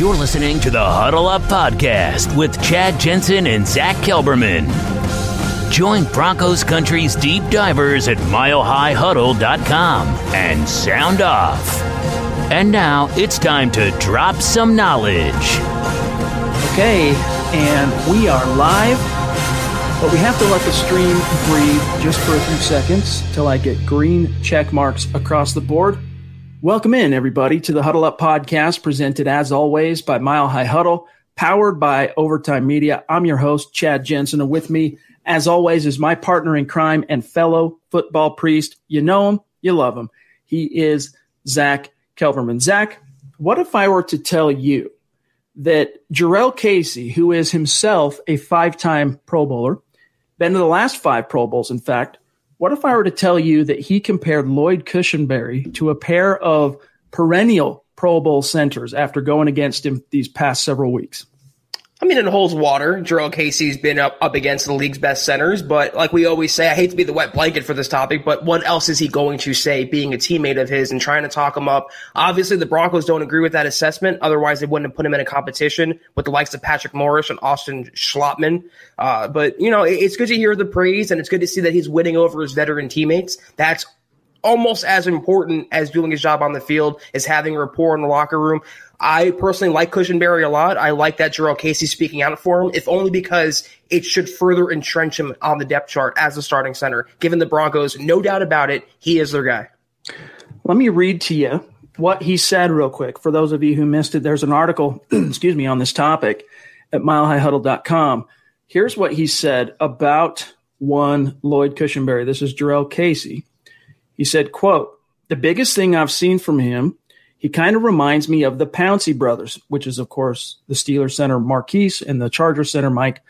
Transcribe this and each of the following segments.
You're listening to the Huddle Up Podcast with Chad Jensen and Zack Kelberman. Join Broncos Country's deep divers at milehighhuddle.com and sound off. And now it's time to drop some knowledge. Okay, and we are live, but we have to let the stream breathe just for a few seconds till I get green check marks across the board. Welcome in, everybody, to the Huddle Up Podcast, presented as always by Mile High Huddle, powered by Overtime Media. I'm your host, Chad Jensen, and with me, as always, is my partner in crime and fellow football priest. You know him, you love him. He is Zack Kelberman. Zack, what if I were to tell you that Jurrell Casey, who is himself a five-time Pro Bowler, been to the last 5 Pro Bowls, in fact, what if I were to tell you that he compared Lloyd Cushenberry to a pair of perennial Pro Bowl centers after going against him these past several weeks? I mean, it holds water. Jurrell Casey's been up against the league's best centers, but like we always say, I hate to be the wet blanket for this topic, but what else is he going to say being a teammate of his and trying to talk him up? Obviously, the Broncos don't agree with that assessment. Otherwise, they wouldn't have put him in a competition with the likes of Patrick Morris and Austin Schlottman. But, you know, it's good to hear the praise, and it's good to see that he's winning over his veteran teammates. That's almost as important as doing his job on the field, is having a rapport in the locker room. I personally like Cushenberry a lot. I like that Jurrell Casey speaking out for him, if only because it should further entrench him on the depth chart as a starting center. Given the Broncos, no doubt about it, he is their guy. Let me read to you what he said real quick. For those of you who missed it, there's an article, on this topic at milehighhuddle.com. Here's what he said about one Lloyd Cushenberry. This is Jurrell Casey. He said, quote, "The biggest thing I've seen from him, he kind of reminds me of the Pouncey brothers," which is, of course, the Steelers center Marquise and the Chargers center Mike.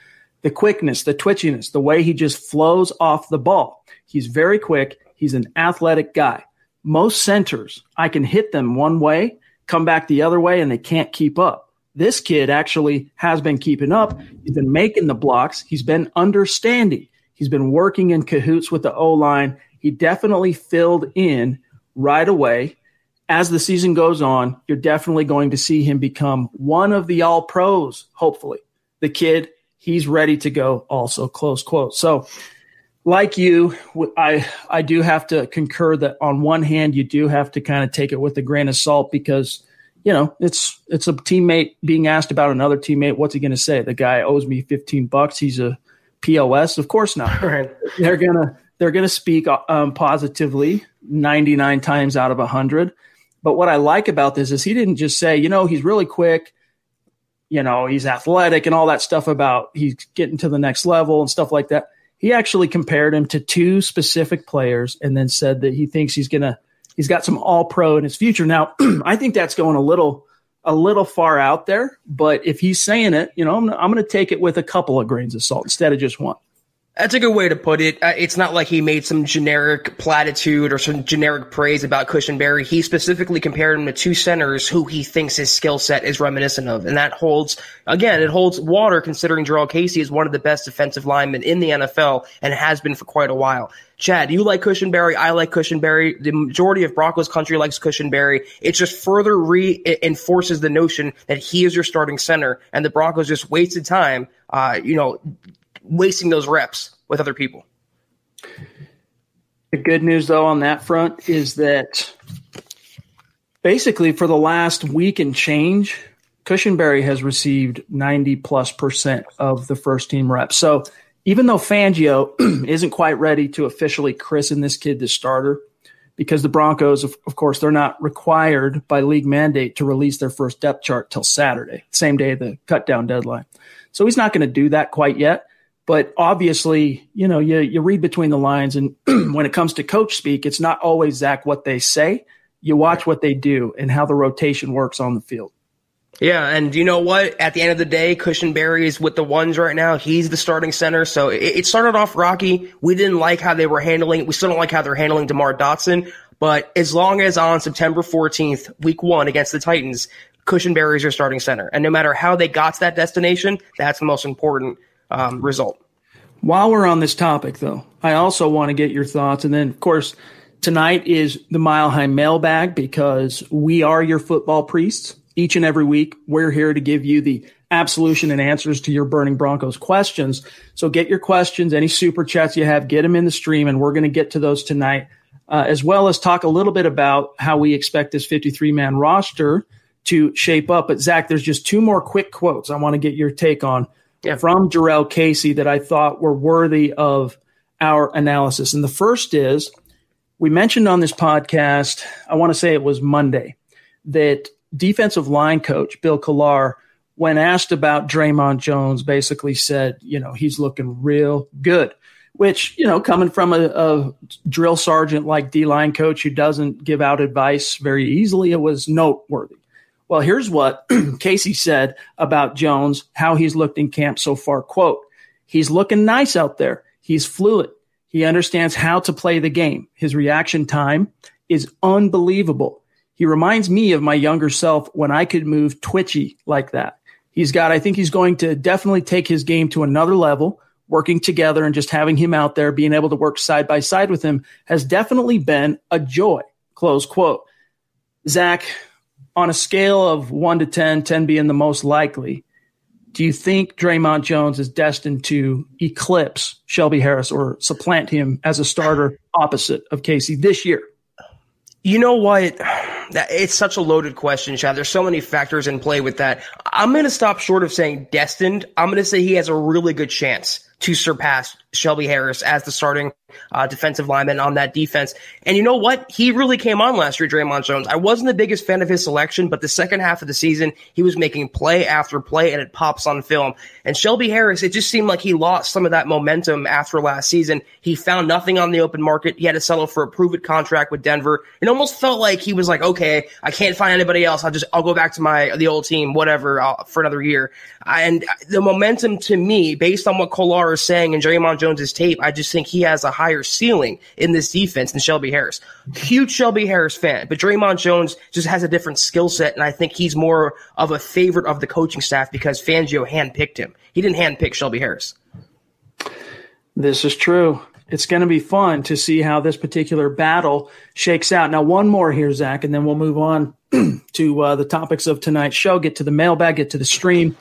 "The quickness, the twitchiness, the way he just flows off the ball. He's very quick. He's an athletic guy. Most centers, I can hit them one way, come back the other way, and they can't keep up. This kid actually has been keeping up. He's been making the blocks. He's been understanding. He's been working in cahoots with the O-line. He definitely filled in right away. As the season goes on, you're definitely going to see him become one of the all-pros, hopefully. The kid, he's ready to go also," close quote. So like you, I do have to concur that on one hand, you do have to kind of take it with a grain of salt because, you know, it's a teammate being asked about another teammate. What's he going to say? The guy owes me $15. He's a POS? Of course not. Right. They're going to speak positively 99 times out of 100. But what I like about this is he didn't just say, you know, he's really quick, you know, he's athletic and all that stuff about he's getting to the next level and stuff like that. He actually compared him to 2 specific players and then said that he thinks he's got some all-pro in his future. Now, I think that's going a little far out there, but if he's saying it, you know, I'm going to take it with a couple of grains of salt instead of just one. That's a good way to put it. It's not like he made some generic platitude or some generic praise about Cushenberry. He specifically compared him to 2 centers who he thinks his skill set is reminiscent of. And that holds water considering Jurrell Casey is one of the best defensive linemen in the NFL and has been for quite a while. Chad, you like Cushenberry. I like Cushenberry. The majority of Broncos country likes Cushenberry. It just further reinforces the notion that he is your starting center, and the Broncos just wasted time, wasting those reps with other people. The good news, though, on that front is that basically for the last week and change, Cushenberry has received 90+% of the first team reps. So even though Fangio isn't quite ready to officially christen this kid the starter, because the Broncos, of course, they're not required by league mandate to release their first depth chart till Saturday, same day of the cut down deadline. So he's not going to do that quite yet. But obviously, you know, you read between the lines, and when it comes to coach speak, it's not always, Zach, what they say. You watch what they do and how the rotation works on the field. Yeah, and you know what? At the end of the day, Cushenberry is with the ones right now. He's the starting center, so it started off rocky. We didn't like how they were handling – we still don't like how they're handling DeMar Dotson. But as long as on September 14th, week 1 against the Titans, Cushenberry is your starting center. And no matter how they got to that destination, that's the most important result. While we're on this topic, though, I also want to get your thoughts. And then, of course, tonight is the Mile High Mailbag because we are your football priests. each and every week. We're here to give you the absolution and answers to your burning Broncos questions. So get your questions, any super chats you have, get them in the stream, and we're going to get to those tonight, as well as talk a little bit about how we expect this 53-man roster to shape up. But, Zach, there's just two more quick quotes I want to get your take on from Jurrell Casey that I thought were worthy of our analysis. And the first is, we mentioned on this podcast, I want to say it was Monday, that defensive line coach Bill Collar, when asked about Draymond Jones, basically said, he's looking real good, which, coming from a drill sergeant like D-line coach who doesn't give out advice very easily, it was noteworthy. Well, here's what Casey said about Jones, how he's looked in camp so far. Quote, "He's looking nice out there. He's fluid. He understands how to play the game. His reaction time is unbelievable. He reminds me of my younger self when I could move twitchy like that. I think he's going to definitely take his game to another level. Working together and just having him out there, being able to work side by side with him has definitely been a joy." Close quote. Zach, on a scale of 1 to 10, 10 being the most likely, do you think Draymond Jones is destined to eclipse Shelby Harris or supplant him as a starter opposite of Casey this year? You know what? It's such a loaded question, Chad. There's so many factors in play with that. I'm going to stop short of saying destined. I'm going to say he has a really good chance to surpass Shelby Harris as the starting defensive lineman on that defense. And you know what? He really came on last year, Draymond Jones. I wasn't the biggest fan of his selection, but the second half of the season, he was making play after play, and it pops on film. And Shelby Harris, it just seemed like he lost some of that momentum after last season. He found nothing on the open market. He had to settle for a prove-it contract with Denver. It almost felt like he was like, okay, I can't find anybody else. I'll go back to the old team, whatever, for another year. And the momentum, to me, based on what Collar is saying in Draymond Jones' tape, I just think he has a higher ceiling in this defense than Shelby Harris. Huge Shelby Harris fan, but Draymond Jones just has a different skill set, and I think he's more of a favorite of the coaching staff because Fangio handpicked him. He didn't handpick Shelby Harris. This is true. It's going to be fun to see how this particular battle shakes out. Now, one more here, Zach, and then we'll move on to the topics of tonight's show, get to the mailbag, get to the stream.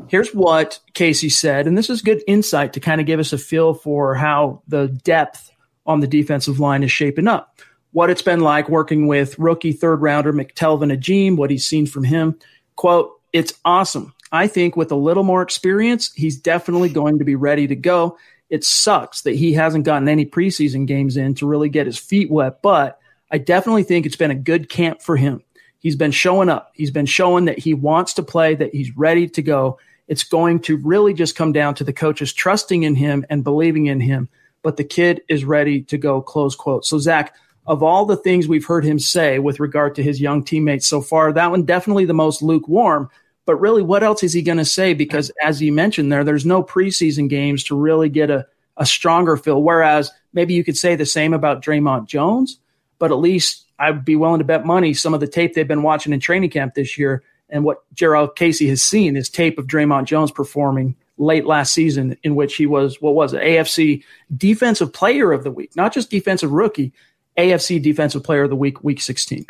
Here's what Casey said, and this is good insight to kind of give us a feel for how the depth on the defensive line is shaping up, what it's been like working with rookie third-rounder McTelvin Agim, what he's seen from him. Quote, "It's awesome. I think with a little more experience, he's definitely going to be ready to go. It sucks that he hasn't gotten any preseason games in to really get his feet wet, but I definitely think it's been a good camp for him. He's been showing up. He's been showing that he wants to play, that he's ready to go. It's going to really just come down to the coaches trusting in him and believing in him, but the kid is ready to go," close quote. So, Zach, of all the things we've heard him say with regard to his young teammates so far, that one definitely the most lukewarm. But really, what else is he going to say? Because as you mentioned there's no preseason games to really get a stronger feel, whereas maybe you could say the same about Draymond Jones, but at least I'd be willing to bet money some of the tape they've been watching in training camp this year and what Jurrell Casey has seen is tape of Draymond Jones performing late last season in which he was, AFC Defensive Player of the Week, not just Defensive Rookie, AFC Defensive Player of the Week, Week 16.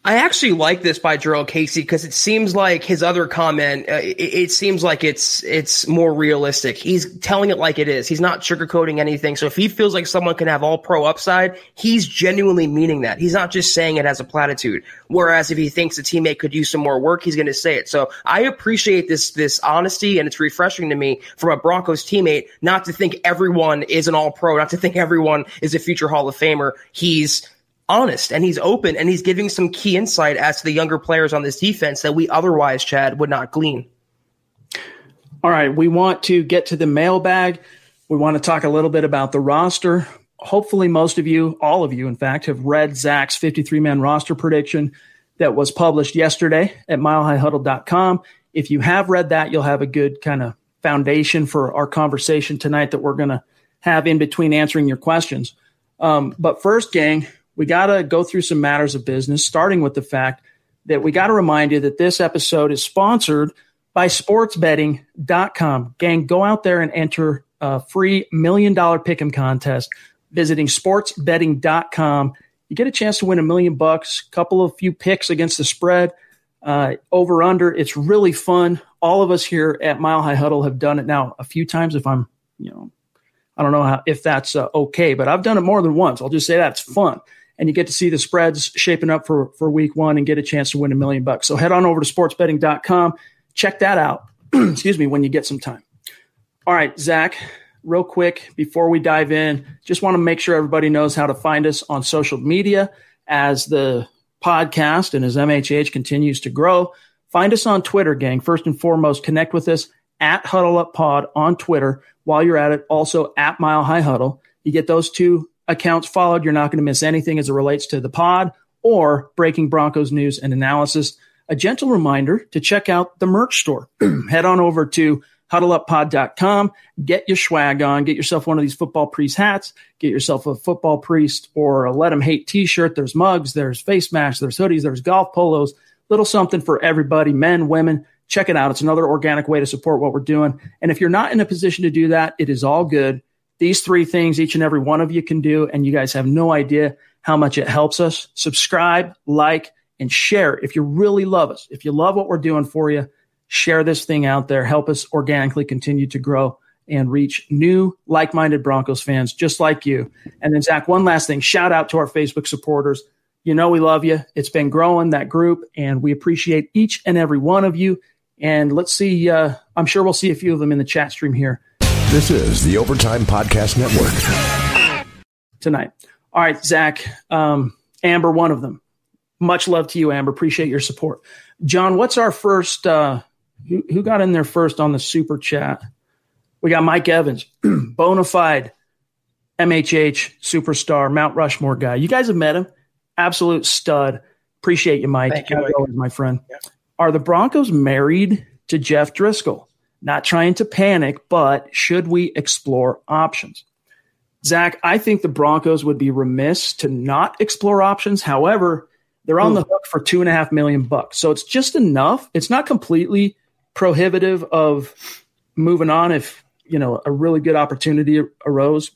I actually like this by Jurrell Casey because it seems like his other comment, it seems like it's more realistic. He's telling it like it is. He's not sugarcoating anything. So if he feels like someone can have all pro upside, he's genuinely meaning that. He's not just saying it as a platitude. Whereas if he thinks a teammate could use some more work, he's going to say it. So I appreciate this honesty, and it's refreshing to me from a Broncos teammate not to think everyone is an all pro, not to think everyone is a future Hall of Famer. He's honest and he's open and he's giving some key insight as to the younger players on this defense that we otherwise, Chad, would not glean. All right. We want to get to the mailbag. We want to talk a little bit about the roster. Hopefully most of you, all of you, in fact, have read Zach's 53-man roster prediction that was published yesterday at milehighhuddle.com. If you have read that, you'll have a good kind of foundation for our conversation tonight that we're going to have in between answering your questions. But first, gang, we got to go through some matters of business, starting with the fact that we got to remind you that this episode is sponsored by sportsbetting.com. Gang, go out there and enter a free $1 million pick'em contest visiting sportsbetting.com. You get a chance to win $1 million, few picks against the spread. over under. It's really fun. All of us here at Mile High Huddle have done it now a few times. If I'm, I don't know if that's okay, but I've done it more than once. I'll just say that's fun. And you get to see the spreads shaping up for week one and get a chance to win $1 million. So head on over to sportsbetting.com. Check that out. Excuse me, when you get some time. All right, Zach, real quick before we dive in, just want to make sure everybody knows how to find us on social media as the podcast and as MHH continues to grow. Find us on Twitter, gang. First and foremost, connect with us at HuddleUpPod on Twitter. While you're at it, also at Mile High Huddle. You get those two accounts followed. You're not going to miss anything as it relates to the pod or breaking Broncos news and analysis. A gentle reminder to check out the merch store. Head on over to huddleuppod.com. Get your swag on. Get yourself one of these football priest hats. Get yourself a football priest or a Let 'em Hate t-shirt. There's mugs. There's face masks. There's hoodies. There's golf polos. Little something for everybody, men, women. Check it out. It's another organic way to support what we're doing. And if you're not in a position to do that, it is all good. These three things each and every one of you can do, and you guys have no idea how much it helps us. Subscribe, like, and share if you really love us. If you love what we're doing for you, share this thing out there. Help us organically continue to grow and reach new, like-minded Broncos fans just like you. And then, Zach, one last thing. Shout out to our Facebook supporters. You know we love you. It's been growing, that group, and we appreciate each and every one of you. And let's see, I'm sure we'll see a few of them in the chat stream here. This is the Overtime Podcast Network. Tonight. All right, Zach, Amber, one of them. Much love to you, Amber. Appreciate your support. John, what's our first, who got in there first on the super chat? We got Mike Evans, bona fide MHH superstar, Mount Rushmore guy. You guys have met him. Absolute stud. Appreciate you, Mike. Thank you, Mike. Always, my friend. Yeah. Are the Broncos married to Jeff Driscoll? Not trying to panic, but should we explore options? Zach, I think the Broncos would be remiss to not explore options. However, they're on the hook for $2.5 million. So it's just enough. It's not completely prohibitive of moving on if, a really good opportunity arose.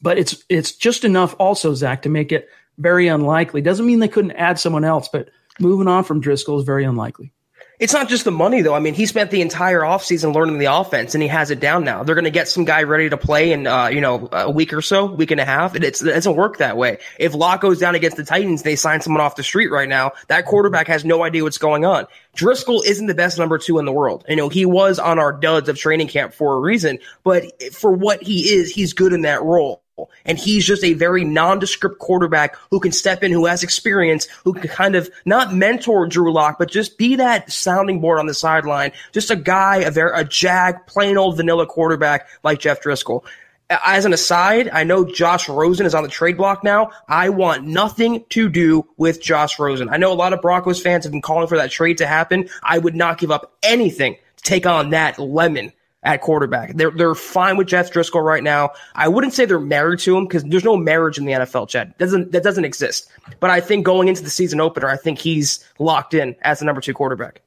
But it's just enough also, Zach, to make it very unlikely. Doesn't mean they couldn't add someone else, but moving on from Driscoll is very unlikely. It's not just the money, though. I mean, he spent the entire offseason learning the offense, and he has it down now. They're going to get some guy ready to play in, a week or so, week and a half. It doesn't work that way. If Locke goes down against the Titans, they sign someone off the street right now. That quarterback has no idea what's going on. Driscoll isn't the best number 2 in the world. He was on our duds of training camp for a reason, but for what he is, he's good in that role. And he's just a very nondescript quarterback who can step in, who has experience, who can kind of not mentor Drew Lock, but just be that sounding board on the sideline. Just a guy, a jag, plain old vanilla quarterback like Jeff Driscoll. As an aside, I know Josh Rosen is on the trade block now. I want nothing to do with Josh Rosen. I know a lot of Broncos fans have been calling for that trade to happen. I would not give up anything to take on that lemon at quarterback. They're fine with Jeff Driscoll right now. I wouldn't say they're married to him because there's no marriage in the NFL, Chad. That doesn't exist. But I think going into the season opener, I think he's locked in as the number 2 quarterback.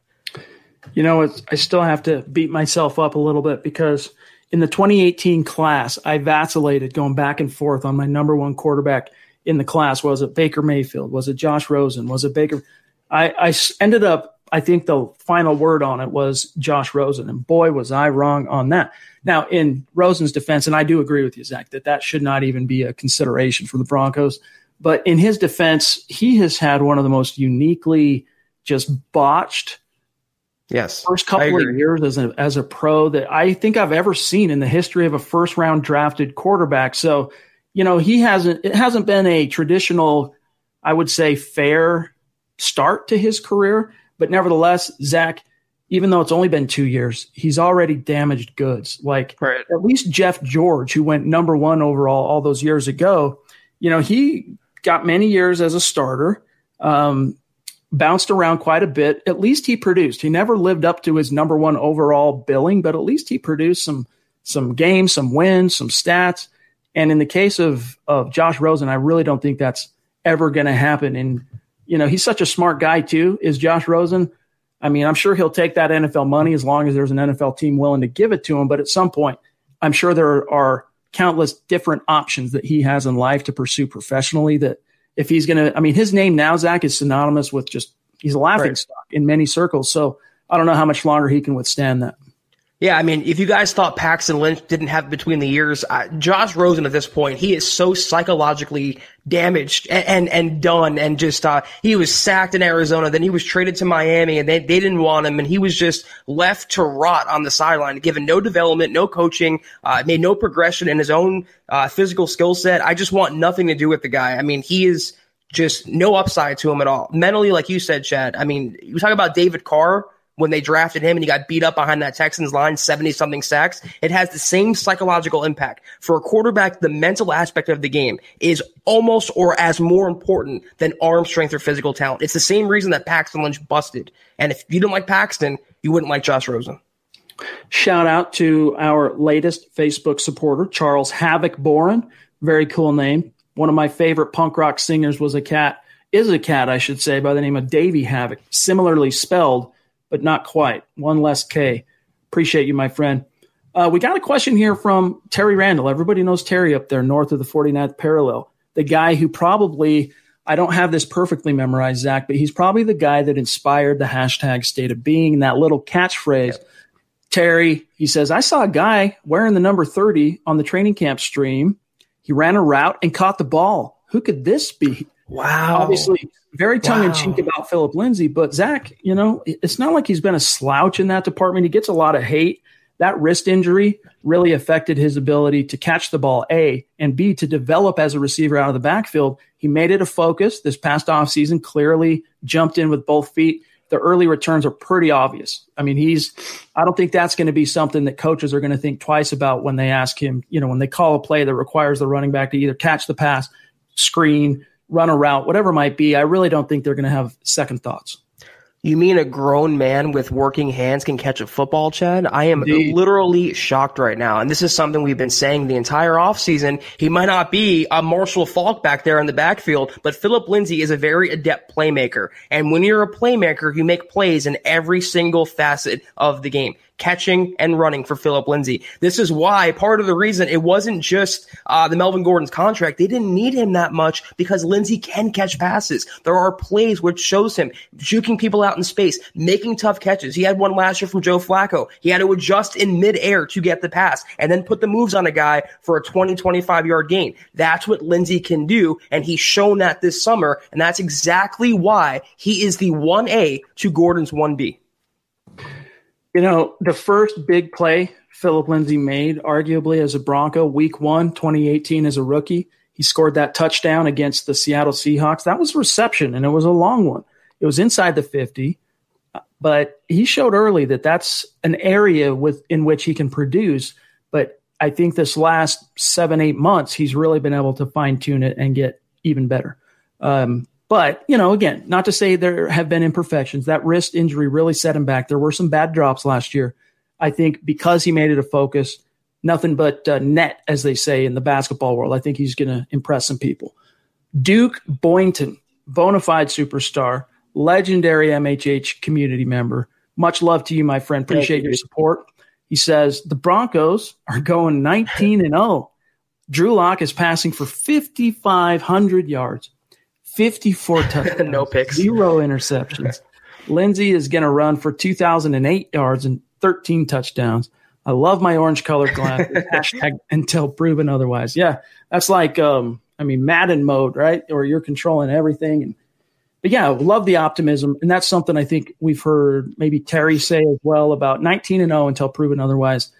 I still have to beat myself up a little bit because in the 2018 class, I vacillated going back and forth on my number 1 quarterback in the class. Was it Baker Mayfield? Was it Josh Rosen? Was it Baker? I ended up, I think the final word on it was Josh Rosen, and boy, was I wrong on that. Now, in Rosen's defense, and I do agree with you, Zach, that should not even be a consideration for the Broncos, but in his defense, he has had one of the most uniquely just botched first couple of years as a pro that I think I've ever seen in the history of a first-round drafted quarterback. So, it hasn't been a traditional, I would say, fair start to his career. But nevertheless, Zach, even though it's only been 2 years, he's already damaged goods. At least Jeff George, who went number 1 overall all those years ago, he got many years as a starter, bounced around quite a bit. At least he produced. He never lived up to his number 1 overall billing, but at least he produced some games, some wins, some stats. And in the case of Josh Rosen, I really don't think that's ever going to happen. And he's such a smart guy, too, is Josh Rosen. I mean, I'm sure he'll take that NFL money as long as there's an NFL team willing to give it to him. But at some point, I'm sure there are countless different options that he has in life to pursue professionally that if he's going to – I mean, his name now, Zach, is synonymous with just He's a laughing stock in many circles. So I don't know how much longer he can withstand that. Yeah, I mean, if you guys thought Paxton Lynch didn't have between the years, Josh Rosen at this point, he is so psychologically damaged and done, and just he was sacked in Arizona, then he was traded to Miami, and they didn't want him, and he was just left to rot on the sideline, given no development, no coaching, made no progression in his own physical skill set. I just want nothing to do with the guy. I mean, he is just no upside to him at all. Mentally, like you said, Chad, I mean, you talk about David Carr, when they drafted him and he got beat up behind that Texans line, 70-something sacks, it has the same psychological impact. For a quarterback, the mental aspect of the game is almost or as more important than arm strength or physical talent. It's the same reason that Paxton Lynch busted. And if you didn't like Paxton, you wouldn't like Josh Rosen. Shout out to our latest Facebook supporter, Charles Havoc Boren. Very cool name. One of my favorite punk rock singers is a cat, I should say, by the name of Davey Havoc, similarly spelled, but not quite. One less K. Appreciate you, my friend. We got a question here from Terry Randall. Everybody knows Terry up there north of the 49th parallel. The guy who probably, I don't have this perfectly memorized, Zach, but he's probably the guy that inspired the hashtag state of being, that little catchphrase. Yep. Terry, he says, I saw a guy wearing the number 30 on the training camp stream. He ran a route and caught the ball. Who could this be? Wow. Obviously, very tongue-in-cheek about Philip Lindsay, but Zach, you know, it's not like he's been a slouch in that department. He gets a lot of hate. That wrist injury really affected his ability to catch the ball, A, and B, to develop as a receiver out of the backfield. He made it a focus this past offseason, clearly jumped in with both feet. The early returns are pretty obvious. I mean, I don't think that's going to be something that coaches are going to think twice about when they ask him, you know, when they call a play that requires the running back to either catch the pass, screen, run a route, whatever it might be. I really don't think they're going to have second thoughts. You mean a grown man with working hands can catch a football, Chad? I am literally shocked right now. And this is something we've been saying the entire offseason. He might not be a Marshall Faulk back there in the backfield, but Philip Lindsay is a very adept playmaker. And when you're a playmaker, you make plays in every single facet of the game. Catching and running for Philip Lindsay. This is why part of the reason it wasn't just the Melvin Gordon's contract. They didn't need him that much because Lindsay can catch passes. There are plays which shows him juking people out in space, making tough catches. He had one last year from Joe Flacco. He had to adjust in midair to get the pass and then put the moves on a guy for a 20, 25-yard gain. That's what Lindsay can do, and he's shown that this summer, and that's exactly why he is the 1A to Gordon's 1B. You know, the first big play Philip Lindsay made, arguably as a Bronco, week 1, 2018 as a rookie, he scored that touchdown against the Seattle Seahawks. That was a reception, and it was a long one. It was inside the 50, but he showed early that that's an area in which he can produce. But I think this last 7-8 months, he's really been able to fine-tune it and get even better. But, you know, again, not to say there have been imperfections. That wrist injury really set him back. There were some bad drops last year. I think because he made it a focus, nothing but net, as they say in the basketball world. I think he's going to impress some people. Duke Boynton, bona fide superstar, legendary MHH community member. Much love to you, my friend. Appreciate your support. He says, the Broncos are going 19-0. Drew Lock is passing for 5,500 yards. 54 touchdowns, no picks, 0 interceptions. Lindsay is going to run for 2,008 yards and 13 touchdowns. I love my orange-colored glasses. Hashtag until proven otherwise. Yeah, that's like, Madden mode, right? Or you're controlling everything. But yeah, I love the optimism, and that's something I think we've heard maybe Terry say as well about 19-0 until proven otherwise.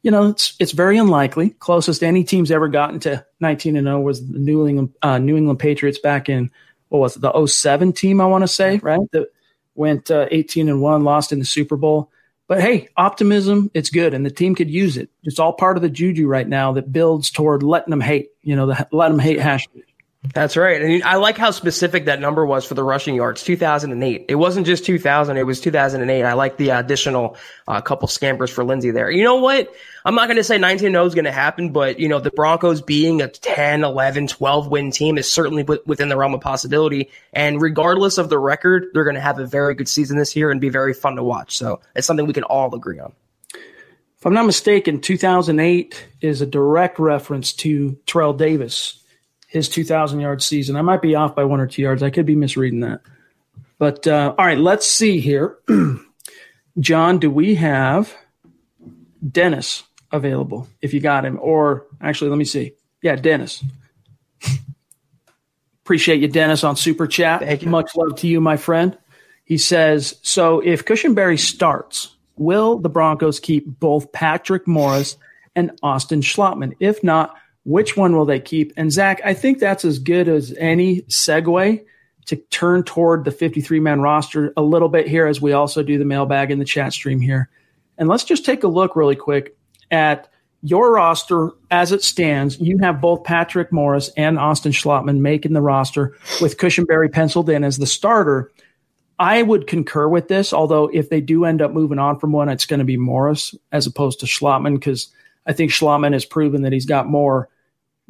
You know, it's very unlikely. Closest any team's ever gotten to 19-0 was the New England Patriots back in, what was it, the 2007 team, I want to say, right? That went 18-1, lost in the Super Bowl. But hey, optimism, it's good, and the team could use it. It's all part of the juju right now that builds toward letting them hate, the let them hate hashtag. That's right. And I like how specific that number was for the rushing yards, 2008. It wasn't just 2000, it was 2008. I like the additional couple scampers for Lindsay there. You know what? I'm not going to say 19-0 is going to happen, but, the Broncos being a 10, 11, 12-win team is certainly within the realm of possibility. And regardless of the record, they're going to have a very good season this year and be very fun to watch. So it's something we can all agree on. If I'm not mistaken, 2008 is a direct reference to Terrell Davis, his 2,000-yard season. I might be off by 1 or 2 yards. I could be misreading that. But all right, let's see here. John, do we have Dennis available if you got him? Or actually, let me see. Yeah, Dennis. Appreciate you, Dennis, on Super Chat. Thank you. Much love to you, my friend. He says, so if Cushenberry starts, will the Broncos keep both Patrick Morris and Austin Schlottmann? If not, which one will they keep? And Zach, I think that's as good as any segue to turn toward the 53-man roster a little bit here as we also do the mailbag in the chat stream here. And let's just take a look really quick at your roster as it stands. You have both Patrick Morris and Austin Schlottmann making the roster with Cushenberry penciled in as the starter. I would concur with this, although if they do end up moving on from one, it's going to be Morris as opposed to Schlottmann, because I think Schlottmann has proven that he's got more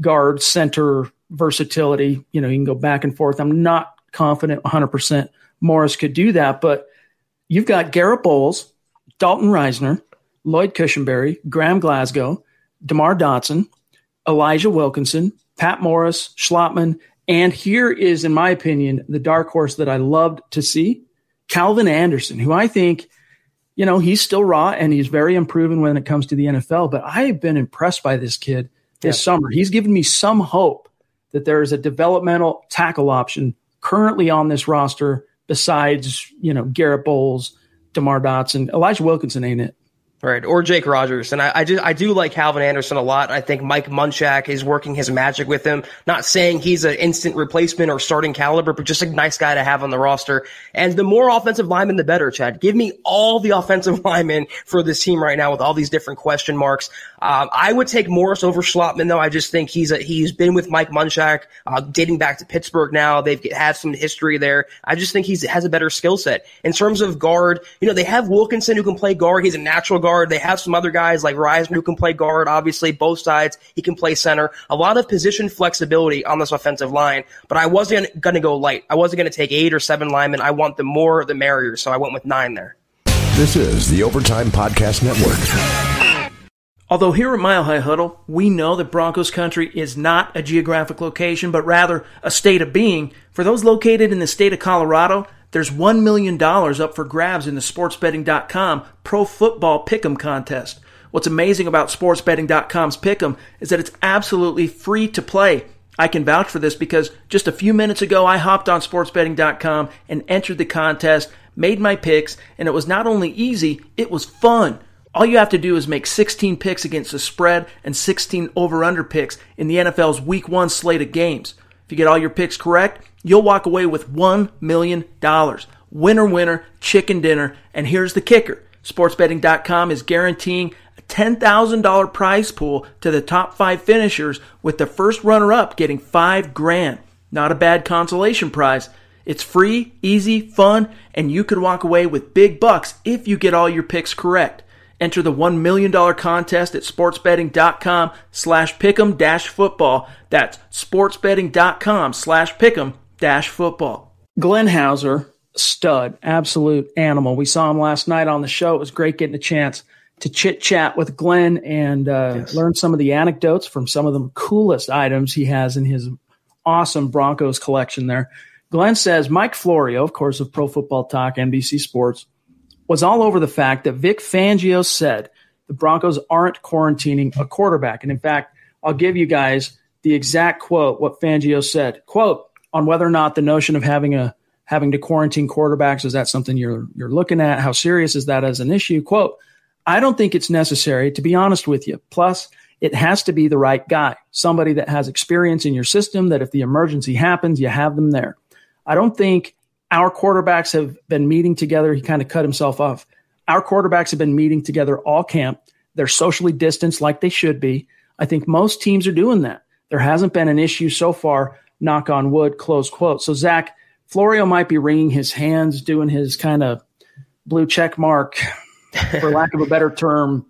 guard center versatility. You know, he can go back and forth. I'm not confident 100% Morris could do that, but you've got Garrett Bowles, Dalton Reisner, Lloyd Cushenberry, Graham Glasgow, DeMar Dotson, Elijah Wilkinson, Pat Morris, Schlottmann, and here is, in my opinion, the dark horse that I loved to see, Calvin Anderson, who I think, you know, he's still raw and he's very improving when it comes to the NFL, but I've been impressed by this kid this summer. He's given me some hope that there is a developmental tackle option currently on this roster besides, you know, Garrett Bowles, DeMar Dotson. Elijah Wilkinson ain't it. Right, or Jake Rogers. And I do like Calvin Anderson a lot. I think Mike Munchak is working his magic with him. Not saying he's an instant replacement or starting caliber, but just a nice guy to have on the roster. And the more offensive linemen, the better, Chad. Give me all the offensive linemen for this team right now with all these different question marks. I would take Morris over Schlottmann, though. I just think he's been with Mike Munchak, dating back to Pittsburgh now. They've had some history there. I just think he has a better skill set. In terms of guard, you know, they have Wilkinson who can play guard. He's a natural guard. They have some other guys like Reisner who can play guard, obviously, both sides. He can play center. A lot of position flexibility on this offensive line, but I wasn't going to go light. I wasn't going to take 8 or 7 linemen. I want the more, the merrier, so I went with 9 there. This is the Overtime Podcast Network. Although here at Mile High Huddle, we know that Broncos country is not a geographic location, but rather a state of being. For those located in the state of Colorado, there's $1 million up for grabs in the sportsbetting.com Pro Football Pick'em contest. What's amazing about sportsbetting.com's Pick'em is that it's absolutely free to play. I can vouch for this because just a few minutes ago, I hopped on sportsbetting.com and entered the contest, made my picks, and it was not only easy, it was fun. All you have to do is make 16 picks against the spread and 16 over-under picks in the NFL's Week 1 slate of games. If you get all your picks correct, you'll walk away with $1 million. Winner, winner, chicken dinner. And here's the kicker. Sportsbetting.com is guaranteeing a $10,000 prize pool to the top 5 finishers, with the first runner-up getting $5,000. Not a bad consolation prize. It's free, easy, fun, and you could walk away with big bucks if you get all your picks correct. Enter the $1 million contest at sportsbetting.com/pick'em-football. That's sportsbetting.com/pick'em-football. Glenn Hauser, stud, absolute animal. We saw him last night on the show. It was great getting a chance to chit-chat with Glenn and learn some of the anecdotes from some of the coolest items he has in his awesome Broncos collection there. Glenn says Mike Florio, of course, of Pro Football Talk, NBC Sports, was all over the fact that Vic Fangio said the Broncos aren't quarantining a quarterback. And in fact, I'll give you guys the exact quote, what Fangio said. Quote, on whether or not the notion of having to quarantine quarterbacks, is that something you're looking at? How serious is that as an issue? Quote, I don't think it's necessary, to be honest with you. Plus, it has to be the right guy, somebody that has experience in your system, that if the emergency happens, you have them there. I don't think our quarterbacks have been meeting together. He kind of cut himself off. Our quarterbacks have been meeting together all camp. They're socially distanced like they should be. I think most teams are doing that. There hasn't been an issue so far, knock on wood, close quote. So, Zach, Florio might be wringing his hands, doing his kind of blue check mark, for lack of a better term,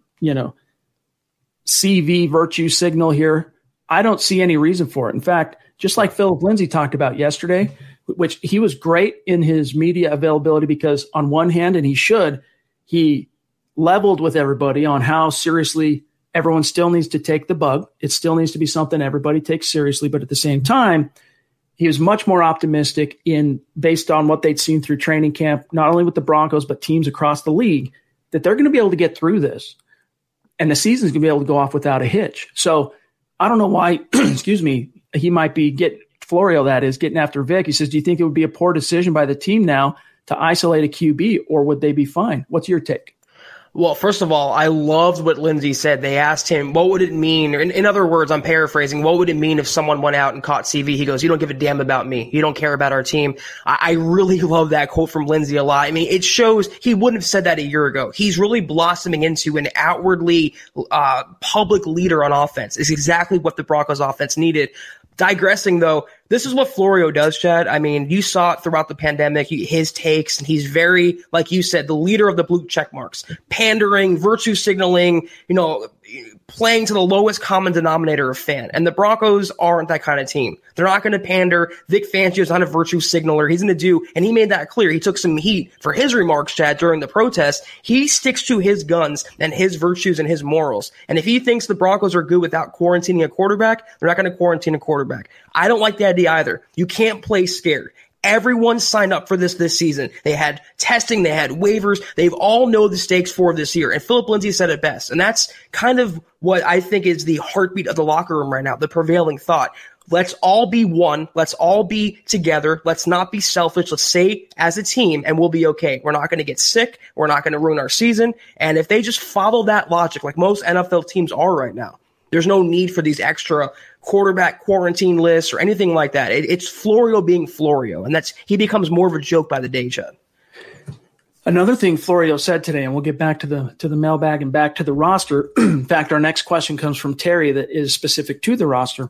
CV virtue signal here. I don't see any reason for it. In fact, just like Philip Lindsay talked about yesterday, which he was great in his media availability because on one hand, and he leveled with everybody on how seriously everyone still needs to take the bug. It still needs to be something everybody takes seriously. But at the same time, he was much more optimistic based on what they'd seen through training camp, not only with the Broncos, but teams across the league, that they're going to be able to get through this. And the season's going to be able to go off without a hitch. So I don't know why, excuse me, he might be Florio, that is, getting after Vic. He says, do you think it would be a poor decision by the team now to isolate a QB, or would they be fine? What's your take? Well, first of all, I loved what Lindsay said. They asked him, what would it mean? In other words, I'm paraphrasing, what would it mean if someone went out and caught CV? He goes, you don't give a damn about me. You don't care about our team. I really love that quote from Lindsay a lot. I mean, it shows he wouldn't have said that a year ago. He's really blossoming into an outwardly public leader on offense. It's exactly what the Broncos offense needed. Digressing, though, this is what Florio does, Chad. I mean, you saw it throughout the pandemic, his takes, and he's very, like you said, the leader of the blue check marks, pandering, virtue signaling, playing to the lowest common denominator of fan. And the Broncos aren't that kind of team. They're not going to pander. Vic Fangio is not a virtue signaler. He's going to do, and he made that clear. He took some heat for his remarks, Chad, during the protest. He sticks to his guns and his virtues and his morals. And if he thinks the Broncos are good without quarantining a quarterback, they're not going to quarantine a quarterback. I don't like that idea either. You can't play scared. Everyone signed up for this season. They had testing, they had waivers. They've all know the stakes for this year. And Philip Lindsay said it best. And that's kind of what I think is the heartbeat of the locker room right now, the prevailing thought. Let's all be one. Let's all be together. Let's not be selfish. Let's stay as a team and we'll be okay. We're not going to get sick. We're not going to ruin our season. And if they just follow that logic, like most NFL teams are right now, there's no need for these extra quarterback quarantine lists or anything like that. It's Florio being Florio, and he becomes more of a joke by the day, Chad. Another thing Florio said today, and we'll get back to the mailbag and back to the roster. In fact, our next question comes from Terry that is specific to the roster.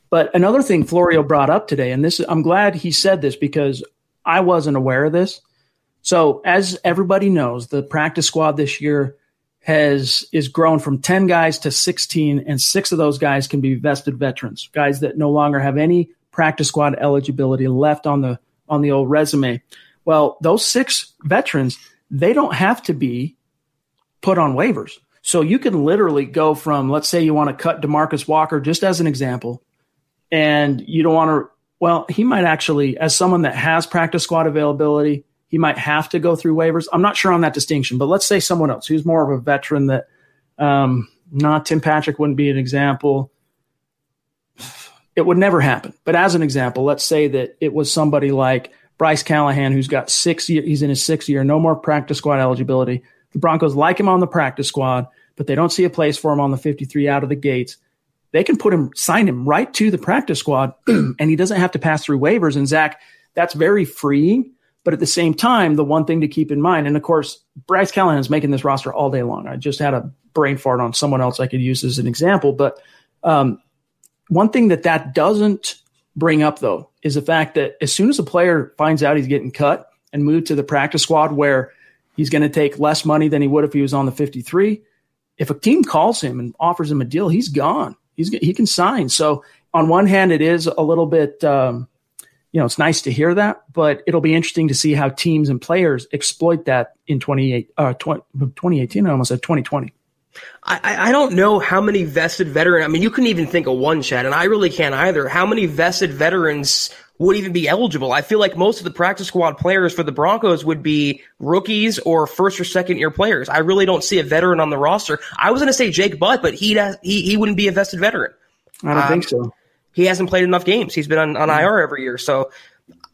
But another thing Florio brought up today, and I'm glad he said this because I wasn't aware of this. So as everybody knows, the practice squad this year is grown from 10 guys to 16, and 6 of those guys can be vested veterans, guys that no longer have any practice squad eligibility left on the old resume. Well, those 6 veterans, they don't have to be put on waivers. So you can literally go from, let's say you want to cut DeMarcus Walker, just as an example, and you don't want to, well, he might actually, as someone that has practice squad availability, he might have to go through waivers. I'm not sure on that distinction, but let's say someone else who's more of a veteran that not Tim Patrick wouldn't be an example. It would never happen. But as an example, let's say that it was somebody like Bryce Callahan, who's got 6 years, he's in his 6th year, no more practice squad eligibility. The Broncos like him on the practice squad, but they don't see a place for him on the 53 out of the gates. They can sign him right to the practice squad, and he doesn't have to pass through waivers. And Zach, that's very freeing. But at the same time, the one thing to keep in mind, and of course, Bryce Callahan is making this roster all day long. I just had a brain fart on someone else I could use as an example. But one thing that doesn't bring up, though, is the fact that as soon as a player finds out he's getting cut and moved to the practice squad where he's going to take less money than he would if he was on the 53, if a team calls him and offers him a deal, he's gone. He can sign. So on one hand, it is a little bit it's nice to hear that, but it'll be interesting to see how teams and players exploit that in 2018. I almost said 2020. I don't know how many vested veterans. I mean, you couldn't even think of one, Chad, and I really can't either. How many vested veterans would even be eligible? I feel like most of the practice squad players for the Broncos would be rookies or first or second year players. I really don't see a veteran on the roster. I was going to say Jake Butt, but he wouldn't be a vested veteran. I don't think so. He hasn't played enough games. He's been on IR every year. So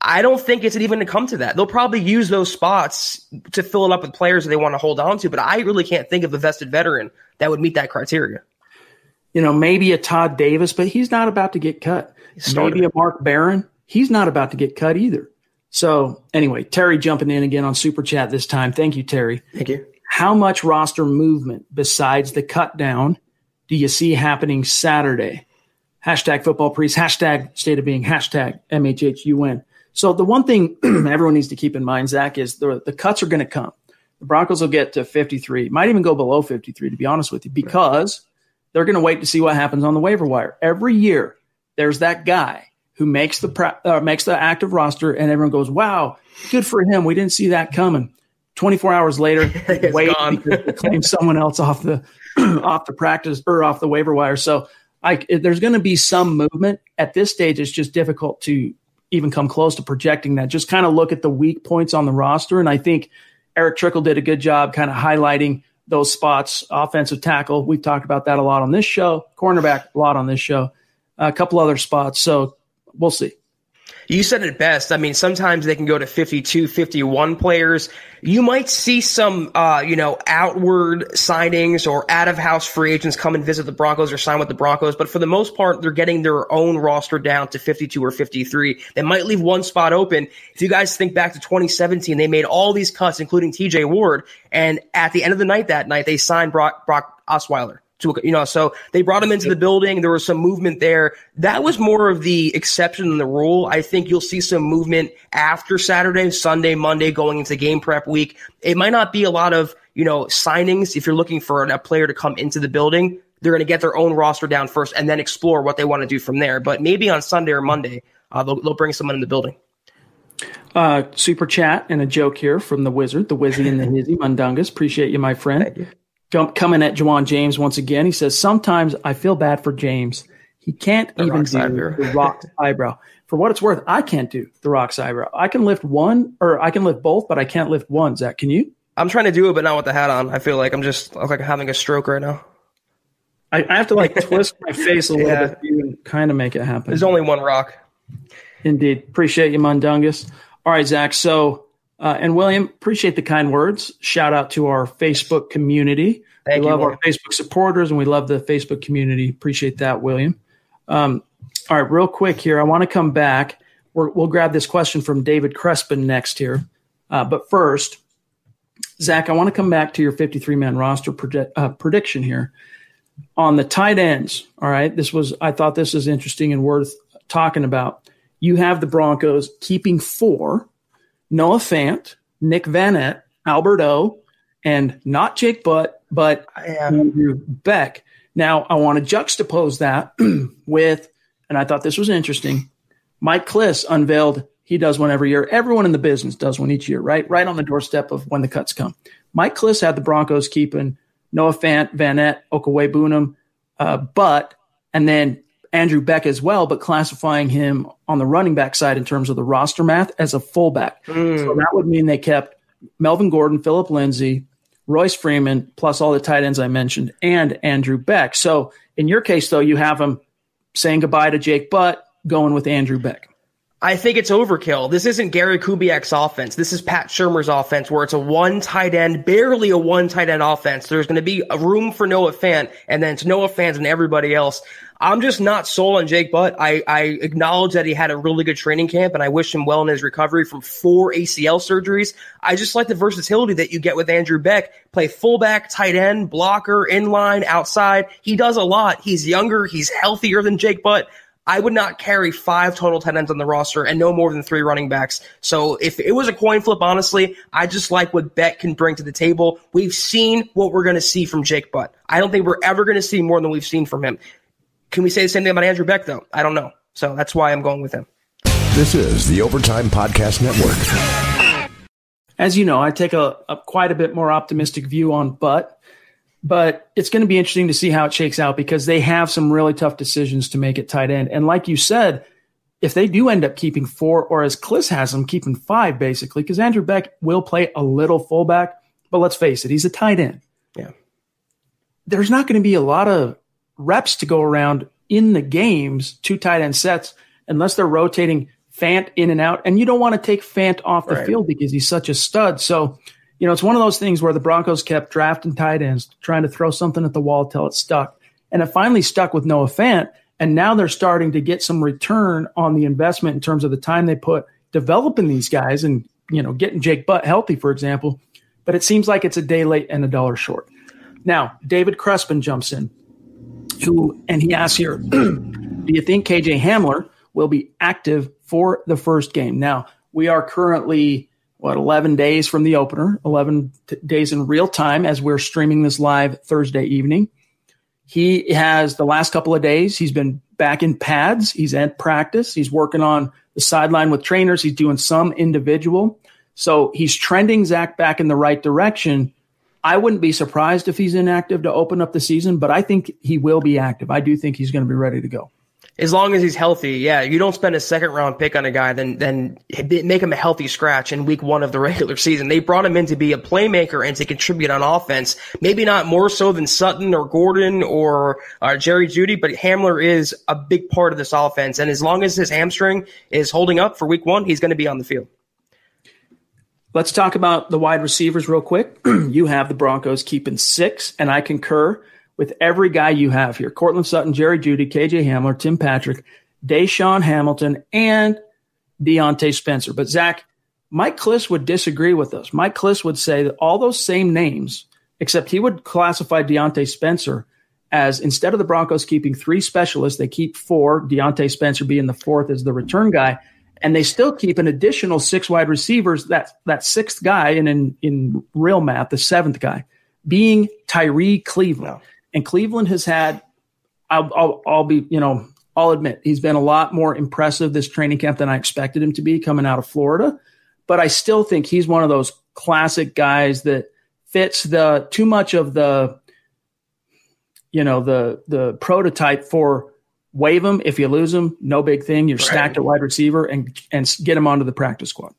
I don't think it's even to come to that. They'll probably use those spots to fill it up with players that they want to hold on to, but I really can't think of a vested veteran that would meet that criteria. Maybe a Todd Davis, but he's not about to get cut. Maybe a Mark Barron. He's not about to get cut either. So anyway, Terry jumping in again on Super Chat this time. Thank you, Terry. Thank you. How much roster movement besides the cut down do you see happening Saturday? Hashtag football priest, hashtag state of being, hashtag MHHUN. So the one thing everyone needs to keep in mind, Zach, is the cuts are going to come. The Broncos will get to 53, might even go below 53, to be honest with you, because they're going to wait to see what happens on the waiver wire. Every year, there's that guy who makes the active roster, and everyone goes, wow, good for him. We didn't see that coming. 24 hours later, wait because they claim someone else off the practice or off the waiver wire. So there's going to be some movement. At this stage, it's just difficult to even come close to projecting that. Just kind of look at the weak points on the roster. And I think Eric Trickle did a good job kind of highlighting those spots. Offensive tackle, we've talked about that a lot on this show. Cornerback, a lot on this show. A couple other spots. So we'll see. You said it best. I mean, sometimes they can go to 52, 51 players. You might see some, outward signings or out-of-house free agents come and visit the Broncos or sign with the Broncos. But for the most part, they're getting their own roster down to 52 or 53. They might leave one spot open. If you guys think back to 2017, they made all these cuts, including TJ Ward. And at the end of the night that night, they signed Brock Osweiler. So they brought him into the building. There was some movement there. That was more of the exception than the rule. I think you'll see some movement after Saturday, Sunday, Monday, going into game prep week. It might not be a lot of, signings. If you're looking for a player to come into the building, they're going to get their own roster down first and then explore what they want to do from there. But maybe on Sunday or Monday, they'll bring someone in the building. Super chat and a joke here from the Wizard, the Wizzy and the Hizzy Mundungus. Appreciate you, my friend. Thank you. Coming at Juwan James once again. He says, sometimes I feel bad for James. He can't even do the Rock's eyebrow. For what it's worth, I can't do the Rock's eyebrow. I can lift one, or I can lift both, but I can't lift one. Zach, can you? I'm trying to do it, but not with the hat on. I feel like I'm just like having a stroke right now. I have to twist my face a little bit to kind of make it happen. There's only one Rock. Indeed. Appreciate you, Mundungus. All right, Zach. So, and William, appreciate the kind words. Shout out to our Facebook community. We love our Facebook supporters, and we love the Facebook community. Appreciate that, William. All right, real quick here. I want to come back. We'll grab this question from David Crespin next here. But first, Zach, I want to come back to your 53-man roster prediction here. On the tight ends, all right, I thought this was interesting and worth talking about. You have the Broncos keeping 4, Noah Fant, Nick Vanette, Albert O, and not Jake Butt, but Andrew Beck. Now, I want to juxtapose that with, and I thought this was interesting, Mike Kliss unveiled, he does one every year. Everyone in the business does one each year, right? Right on the doorstep of when the cuts come. Mike Kliss had the Broncos keeping Noah Fant, Vanette, Okaway-Bunam, Butt, and then Andrew Beck as well, but classifying him on the running back side in terms of the roster math as a fullback. So that would mean they kept Melvin Gordon, Phillip Lindsay, Royce Freeman, plus all the tight ends I mentioned, and Andrew Beck. So in your case, though, you have him saying goodbye to Jake Butt, going with Andrew Beck. I think it's overkill. This isn't Gary Kubiak's offense. This is Pat Shurmur's offense, where it's a one tight end, barely a one tight end offense. There's going to be a room for Noah Fant, and then it's Noah Fant and everybody else. I'm just not sold on Jake Butt. I acknowledge that he had a really good training camp, and I wish him well in his recovery from 4 ACL surgeries. I just like the versatility that you get with Andrew Beck. Play fullback, tight end, blocker, inline, outside. He does a lot. He's younger. He's healthier than Jake Butt. I would not carry 5 total tight ends on the roster and no more than 3 running backs. So if it was a coin flip, honestly, I just like what Beck can bring to the table. We've seen what we're going to see from Jake Butt. I don't think we're ever going to see more than we've seen from him. Can we say the same thing about Andrew Beck, though? I don't know. So that's why I'm going with him. This is the Overtime Podcast Network. As you know, I take a quite a bit more optimistic view on Butt. But it's going to be interesting to see how it shakes out because they have some really tough decisions to make at tight end. And like you said, if they do end up keeping 4, or as Kliss has them, keeping 5 basically, because Andrew Beck will play a little fullback, but let's face it, he's a tight end. Yeah. There's not going to be a lot of reps to go around in the games, 2 tight end sets, unless they're rotating Fant in and out. And you don't want to take Fant off the field because he's such a stud. So, you know, it's one of those things where the Broncos kept drafting tight ends, trying to throw something at the wall till it stuck. And it finally stuck with Noah Fant. And now they're starting to get some return on the investment in terms of the time they put developing these guys and, you know, getting Jake Butt healthy, for example. But it seems like it's a day late and a dollar short. Now, David Crespin jumps in, and he asks here, do you think KJ Hamler will be active for the first game? Now, we are currently 11 days from the opener, 11 days in real time as we're streaming this live Thursday evening. He has the last couple of days, he's been back in pads. He's at practice. He's working on the sideline with trainers. He's doing some individual. So he's trending Zach back in the right direction. I wouldn't be surprised if he's inactive to open up the season, but I think he will be active. I do think he's going to be ready to go. As long as he's healthy, yeah. You don't spend a second-round pick on a guy, then make him a healthy scratch in week 1 of the regular season. They brought him in to be a playmaker and to contribute on offense. Maybe not more so than Sutton or Gordon or Jerry Jeudy, but Hamler is a big part of this offense. And as long as his hamstring is holding up for week 1, he's going to be on the field. Let's talk about the wide receivers real quick. You have the Broncos keeping 6, and I concur with every guy you have here. Cortland Sutton, Jerry Jeudy, KJ Hamler, Tim Patrick, Deshaun Hamilton, and Deontay Spencer. But Zach, Mike Kliss would disagree with us. Mike Kliss would say that all those same names, except he would classify Deontay Spencer as, instead of the Broncos keeping 3 specialists, they keep 4, Deontay Spencer being the 4th as the return guy, and they still keep an additional 6 wide receivers, that 6th guy, and in real math, the 7th guy, being Tyree Cleveland. And Cleveland has had, I'll admit, he's been a lot more impressive this training camp than I expected him to be coming out of Florida. But I still think he's one of those classic guys that fits too much of the prototype for waive him. If you lose him, no big thing. You're stacked at wide receiver and get him onto the practice squad.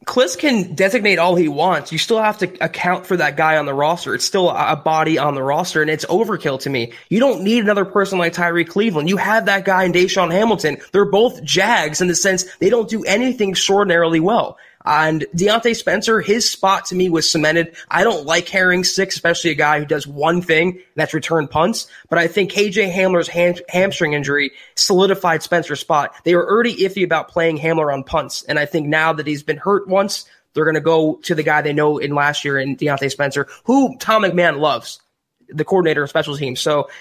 Kliss can designate all he wants. You still have to account for that guy on the roster. It's still a body on the roster, and it's overkill to me. You don't need another person like Tyree Cleveland. You have that guy in Deshaun Hamilton. They're both Jags in the sense they don't do anything extraordinarily well. And Deontay Spencer, his spot to me was cemented. I don't like carrying 6, especially a guy who does one thing, and that's return punts. But I think KJ Hamler's hamstring injury solidified Spencer's spot. They were already iffy about playing Hamler on punts. And I think now that he's been hurt once, they're going to go to the guy they know in last year in Deontay Spencer, who Tom McMahon loves, the coordinator of special teams. So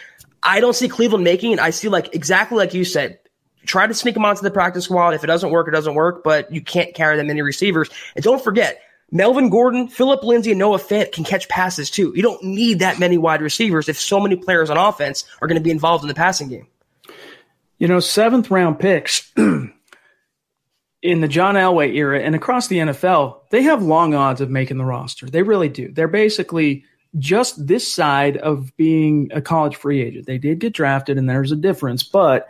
I don't see Cleveland making it. I see, exactly like you said, try to sneak them onto the practice squad. If it doesn't work, it doesn't work, but you can't carry that many receivers. And don't forget, Melvin Gordon, Phillip Lindsay, and Noah Fant can catch passes too. You don't need that many wide receivers if so many players on offense are going to be involved in the passing game. 7th round picks in the John Elway era and across the NFL, they have long odds of making the roster. They really do. They're basically just this side of being a college free agent. They did get drafted, and there's a difference, but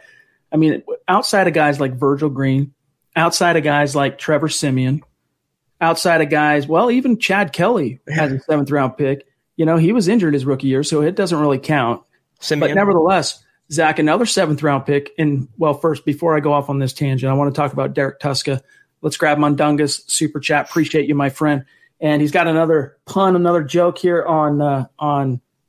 I mean, outside of guys like Virgil Green, outside of guys like Trevor Siemian, outside of guys, well, even Chad Kelly has a 7th round pick. He was injured his rookie year, so it doesn't really count. Siemian. But nevertheless, Zach, another 7th round pick. And first, before I go off on this tangent, I want to talk about Derek Tuska. Let's grab Mundungus super chat. Appreciate you, my friend. And he's got another pun, another joke here on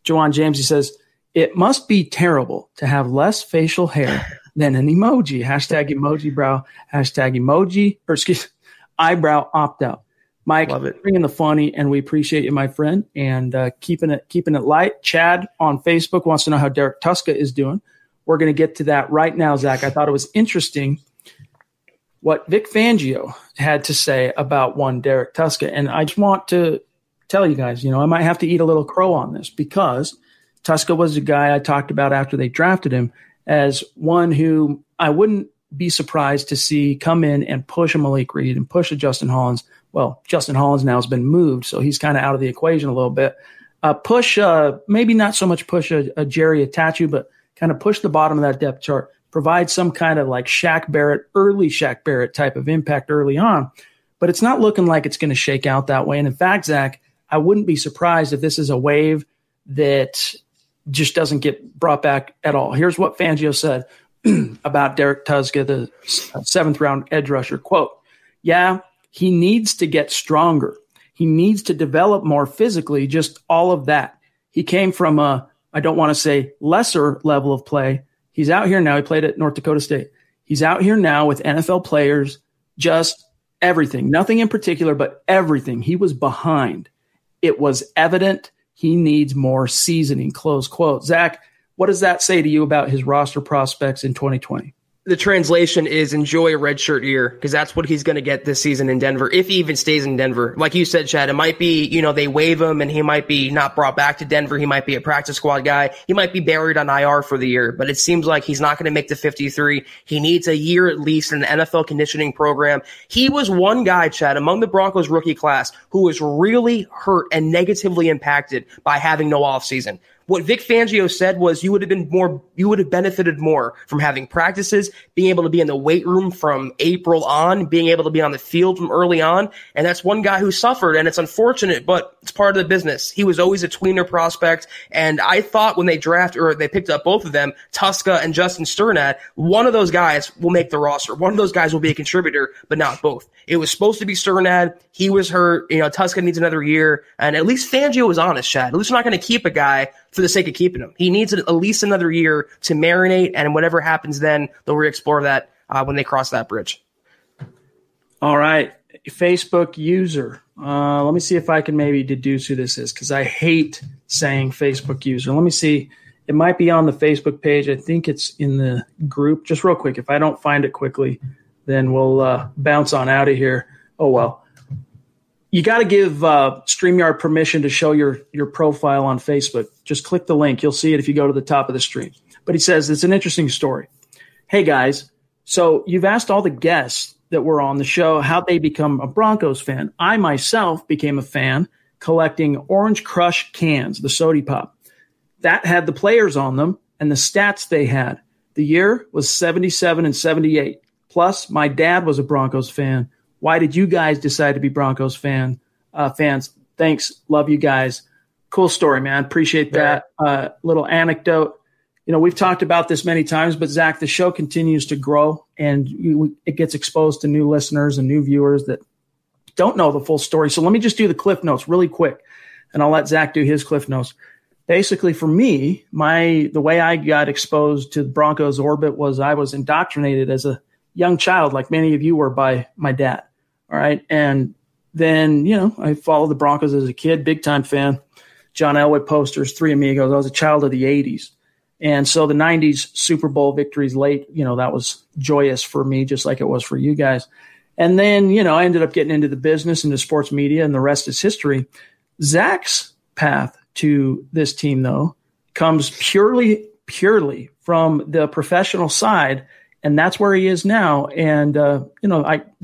Juwan James. He says, "It must be terrible to have less facial hair than an emoji." Hashtag emoji brow. Hashtag emoji, eyebrow opt out. Mike, bringing the funny, and we appreciate you, my friend, and keeping it light. Chad on Facebook wants to know how Derek Tuska is doing. We're going to get to that right now, Zach. I thought it was interesting what Vic Fangio had to say about one Derek Tuska, and I just want to tell you guys, I might have to eat a little crow on this because Tuska was a guy I talked about after they drafted him as one who I wouldn't be surprised to see come in and push a Malik Reed and push a Justin Hollands. Well, Justin Hollands now has been moved, so he's kind of out of the equation a little bit. Maybe not so much push a Jerry Atachu, but kind of push the bottom of that depth chart, provide some kind of like early Shaq Barrett type of impact early on. But it's not looking like it's going to shake out that way. And in fact, Zach, I wouldn't be surprised if this is a wave that just doesn't get brought back at all. Here's what Fangio said about Derek Tuska, the 7th round edge rusher. Quote, "Yeah, he needs to get stronger. He needs to develop more physically, just all of that. He came from I don't want to say lesser level of play. He's out here now. He played at North Dakota State. He's out here now with NFL players, just everything, nothing in particular, but everything. He was behind. It was evident he needs more seasoning," close quote. Zach, what does that say to you about his roster prospects in 2020? The translation is enjoy a redshirt year, because that's what he's going to get this season in Denver, if he even stays in Denver. Like you said, Chad, it might be, they waive him and he might be not brought back to Denver. He might be a practice squad guy. He might be buried on IR for the year, but it seems like he's not going to make the 53. He needs a year at least in the NFL conditioning program. He was one guy, Chad, among the Broncos rookie class who was really hurt and negatively impacted by having no offseason. What Vic Fangio said was you would have benefited more from having practices, being able to be in the weight room from April on, being able to be on the field from early on. And that's one guy who suffered, and it's unfortunate, but it's part of the business. He was always a tweener prospect, and I thought when they picked up both of them, Tuska and Justin Sternad, one of those guys will make the roster. One of those guys will be a contributor, but not both. It was supposed to be Sternad. He was hurt. Tuska needs another year, and at least Fangio was honest, Chad. At least we're not going to keep a guy for the sake of keeping him. He needs at least another year to marinate, and whatever happens then, they'll re-explore that when they cross that bridge. All right. Facebook user. Let me see if I can maybe deduce who this is, because I hate saying Facebook user. Let me see. It might be on the Facebook page. I think it's in the group. Just real quick, if I don't find it quickly, then we'll bounce on out of here. Oh, well. You got to give StreamYard permission to show your profile on Facebook. Just click the link. You'll see it if you go to the top of the stream. But he says, it's an interesting story. Hey, guys, so you've asked all the guests that were on the show how they become a Broncos fan. I myself became a fan collecting Orange Crush cans, the Sody Pop. That had the players on them and the stats they had. The year was 77 and 78. Plus, my dad was a Broncos fan. Why did you guys decide to be Broncos fans? Thanks. Love you guys. Cool story, man. Appreciate that. Little anecdote. We've talked about this many times, but Zach, the show continues to grow, and it gets exposed to new listeners and new viewers that don't know the full story. So let me just do the Cliff Notes really quick, and I'll let Zach do his Cliff Notes. Basically, for me, the way I got exposed to the Broncos orbit was I was indoctrinated as a young child, like many of you were, by my dad. All right. And then, I followed the Broncos as a kid, big time fan. John Elway posters, Three Amigos. I was a child of the 80s. And so the 90s Super Bowl victories late, that was joyous for me, just like it was for you guys. And then, I ended up getting into the business, into sports media, and the rest is history. Zach's path to this team, though, comes purely from the professional side. And that's where he is now. And,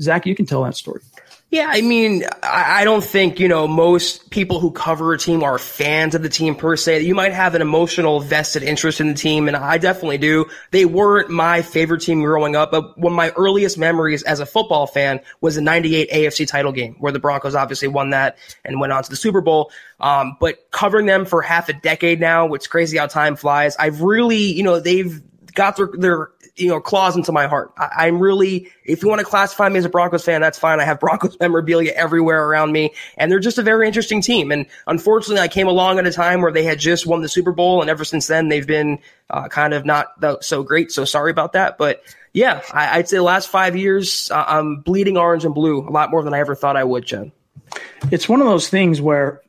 Zach, you can tell that story. Yeah, I mean, I don't think, most people who cover a team are fans of the team per se. You might have an emotional vested interest in the team, and I definitely do. They weren't my favorite team growing up, but one of my earliest memories as a football fan was the 98 AFC title game, where the Broncos obviously won that and went on to the Super Bowl. But covering them for half a decade now, it's crazy how time flies. I've really, they've got their claws into my heart. I'm really, if you want to classify me as a Broncos fan, that's fine. I have Broncos memorabilia everywhere around me, and they're just a very interesting team. And unfortunately, I came along at a time where they had just won the Super Bowl, and ever since then, they've been kind of not so great. So sorry about that. But yeah, I'd say the last 5 years, I'm bleeding orange and blue a lot more than I ever thought I would, Jen. It's one of those things where,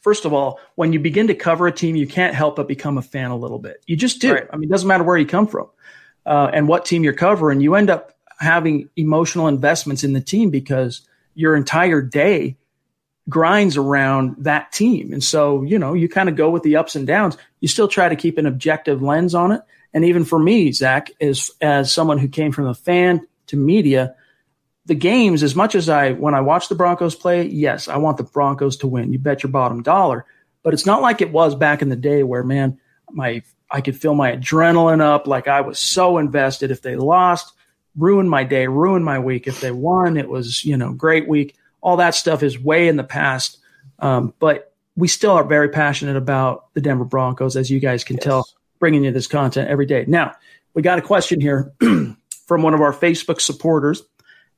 first of all, when you begin to cover a team, you can't help but become a fan a little bit. You just do. Right. I mean, it doesn't matter where you come from and what team you're covering. You end up having emotional investments in the team because your entire day grinds around that team. And so, you kind of go with the ups and downs. You still try to keep an objective lens on it. And even for me, Zach, as someone who came from a fan to media, the games, as much as when I watch the Broncos play, yes, I want the Broncos to win. You bet your bottom dollar. But it's not like it was back in the day where, man, I could feel my adrenaline up, like I was so invested. If they lost, ruined my day, ruined my week. If they won, it was, great week. All that stuff is way in the past. But we still are very passionate about the Denver Broncos, as you guys can tell, bringing you this content every day. Now, we got a question here from one of our Facebook supporters.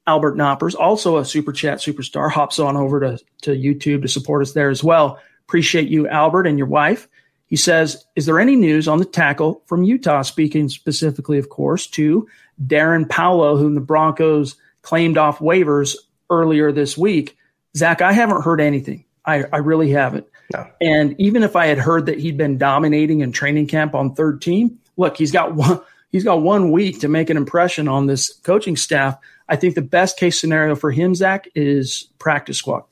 Albert Knoppers, also a Super Chat superstar, hops on over to YouTube to support us there as well. Appreciate you, Albert, and your wife. He says, is there any news on the tackle from Utah, speaking specifically, of course, to Darren Paulo, whom the Broncos claimed off waivers earlier this week? Zach, I haven't heard anything. I really haven't. No. And even if I had heard that he'd been dominating in training camp on third team, look, he's got 1 week to make an impression on this coaching staff. I think the best case scenario for him, Zach, is practice squad.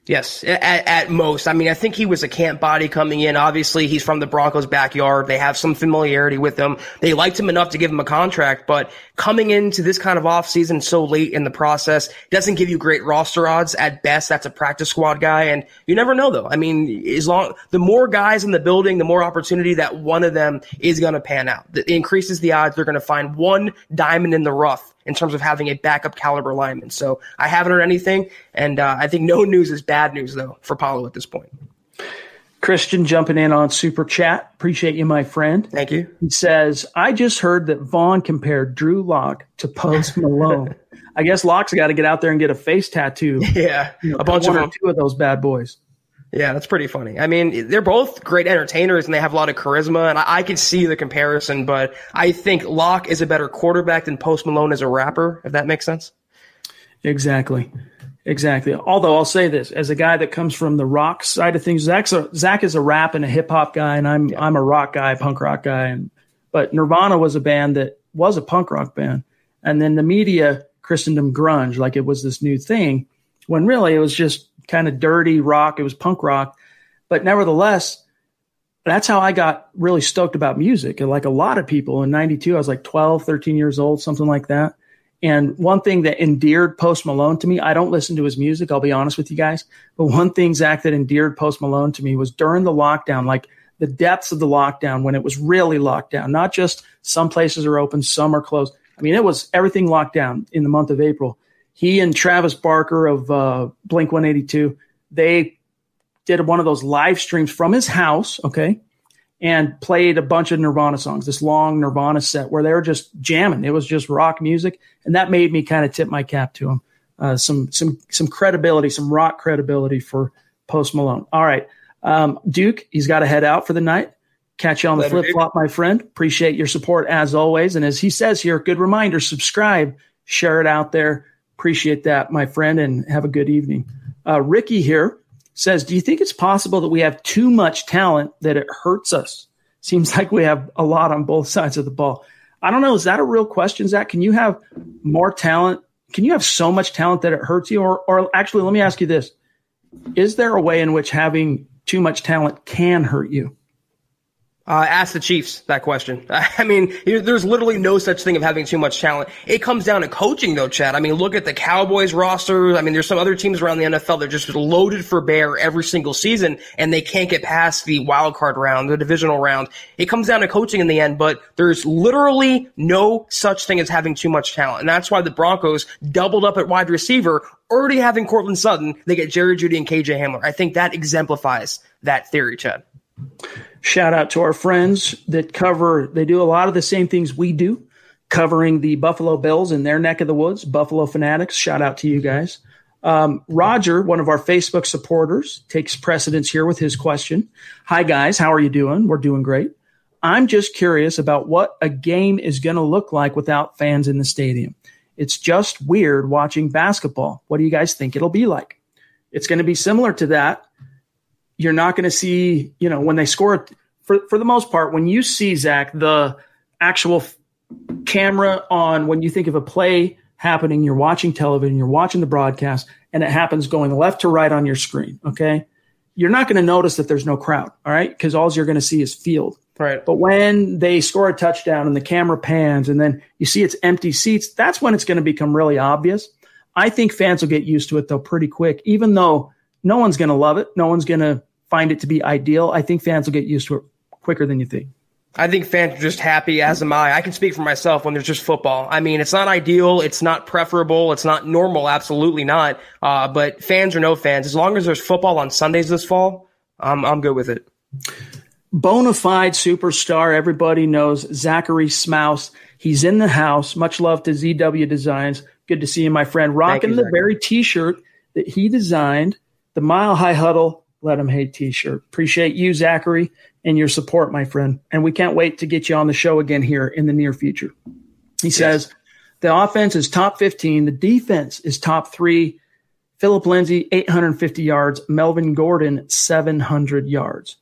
Yes, at most. I mean, I think he was a camp body coming in. Obviously, he's from the Broncos' backyard. They have some familiarity with him. They liked him enough to give him a contract, but coming into this kind of offseason so late in the process doesn't give you great roster odds. At best, that's a practice squad guy, and you never know, though. I mean, the more guys in the building, the more opportunity that one of them is going to pan out. It increases the odds they're going to find one diamond in the rough in terms of having a backup caliber lineman. So I haven't heard anything, and I think no news is bad news, though, for Paulo at this point. Christian jumping in on Super Chat. Appreciate you, my friend. Thank you. He says, I just heard that Vaughn compared Drew Lock to Post Malone. I guess Locke's got to get out there and get a face tattoo. Yeah, a bunch of them. Two of those bad boys. Yeah, that's pretty funny. I mean, they're both great entertainers and they have a lot of charisma, and I can see the comparison, but I think Locke is a better quarterback than Post Malone as a rapper, if that makes sense. Exactly. Although I'll say this, as a guy that comes from the rock side of things, Zach is a rap and a hip hop guy, and I'm a rock guy, punk rock guy. But Nirvana was a band that was a punk rock band. And then the media christened them grunge, like it was this new thing, when really it was just kind of dirty rock. It was punk rock. But nevertheless, that's how I got really stoked about music. And like a lot of people in 92, I was like 12, 13 years old, something like that. And one thing that endeared Post Malone to me, I don't listen to his music, I'll be honest with you guys. But one thing, Zach, that endeared Post Malone to me was during the lockdown, like the depths of the lockdown, when it was really locked down, not just some places are open, some are closed. I mean, it was everything locked down in the month of April. He and Travis Barker of Blink-182, they did one of those live streams from his house, okay, and played a bunch of Nirvana songs, this long Nirvana set where they were just jamming. It was just rock music, and that made me kind of tip my cap to him. Some credibility, some rock credibility for Post Malone. All right, Duke, he's got to head out for the night. Catch you on the flip-flop, my friend. Appreciate your support as always. And as he says here, good reminder, subscribe, share it out there. Appreciate that, my friend, and have a good evening. Ricky here says, do you think it's possible that we have too much talent that it hurts us? Seems like we have a lot on both sides of the ball. I don't know. Is that a real question, Zach? Can you have more talent? Can you have so much talent that it hurts you? Or actually, let me ask you this. Is there a way in which having too much talent can hurt you? Ask the Chiefs that question. I mean, there's literally no such thing of having too much talent. It comes down to coaching, though, Chad. I mean, look at the Cowboys roster. I mean, there's some other teams around the NFL that are just loaded for bear every single season, and they can't get past the wild card round, the divisional round. It comes down to coaching in the end, but there's literally no such thing as having too much talent. And that's why the Broncos doubled up at wide receiver, already having Cortland Sutton. They get Jerry Jeudy and KJ Hamler. I think that exemplifies that theory, Chad. Shout out to our friends that they do a lot of the same things we do, covering the Buffalo Bills in their neck of the woods, Buffalo Fanatics. Shout out to you guys. Roger, one of our Facebook supporters, takes precedence here with his question. Hi, guys. How are you doing? We're doing great. I'm just curious about what a game is going to look like without fans in the stadium. It's just weird watching basketball. What do you guys think it'll be like? It's going to be similar to that. You're not going to see, when they score, for the most part, when you see, Zach, the actual camera on, when you think of a play happening, you're watching television, you're watching the broadcast, and it happens going left to right on your screen, okay? You're not going to notice that there's no crowd, all right? Because all you're going to see is field. Right. But when they score a touchdown and the camera pans and then you see it's empty seats, that's when it's going to become really obvious. I think fans will get used to it, though, pretty quick, even though no one's going to love it. No one's going to find it to be ideal. I think fans will get used to it quicker than you think. I think fans are just happy, as am I. I can speak for myself when there's just football. I mean, it's not ideal. It's not preferable. It's not normal. Absolutely not. But fans or no fans, as long as there's football on Sundays this fall, I'm good with it. Bonafide superstar. Everybody knows Zachary Smouse. He's in the house. Much love to ZW Designs. Good to see you, my friend. Rocking the very T-shirt that he designed, the Mile High Huddle Let 'em Hate T-shirt. Appreciate you, Zachary, and your support, my friend. And we can't wait to get you on the show again here in the near future. He says, the offense is top 15. The defense is top 3. Phillip Lindsay, 850 yards. Melvin Gordon, 700 yards.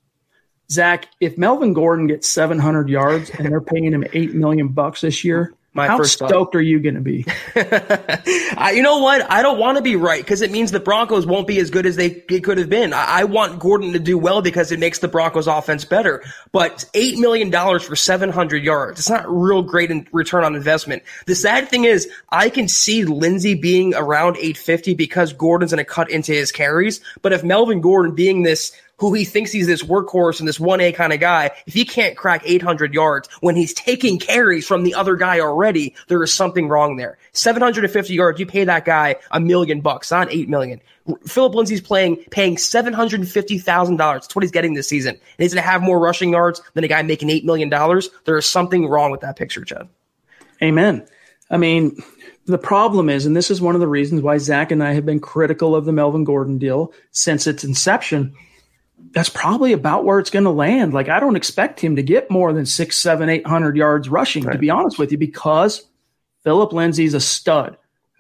Zach, if Melvin Gordon gets 700 yards and they're paying him $8 million this year, How stoked are you going to be? You know what? I don't want to be right because it means the Broncos won't be as good as they could have been. I want Gordon to do well because it makes the Broncos offense better. But $8 million for 700 yards, it's not real great in return on investment. The sad thing is I can see Lindsey being around 850 because Gordon's going to cut into his carries. But if Melvin Gordon being this who he thinks he's this workhorse and this 1A kind of guy, if he can't crack 800 yards when he's taking carries from the other guy already, there is something wrong there. 750 yards, you pay that guy $1 million, not $8 million. Philip Lindsay's paying $750,000. That's what he's getting this season. And he's going to have more rushing yards than a guy making $8 million. There is something wrong with that picture, Chad. Amen. I mean, the problem is, and this is one of the reasons why Zach and I have been critical of the Melvin Gordon deal since its inception, that's probably about where it's going to land. Like, I don't expect him to get more than 600, 700, 800 yards rushing, right, to be honest with you, because Philip Lindsay's a stud.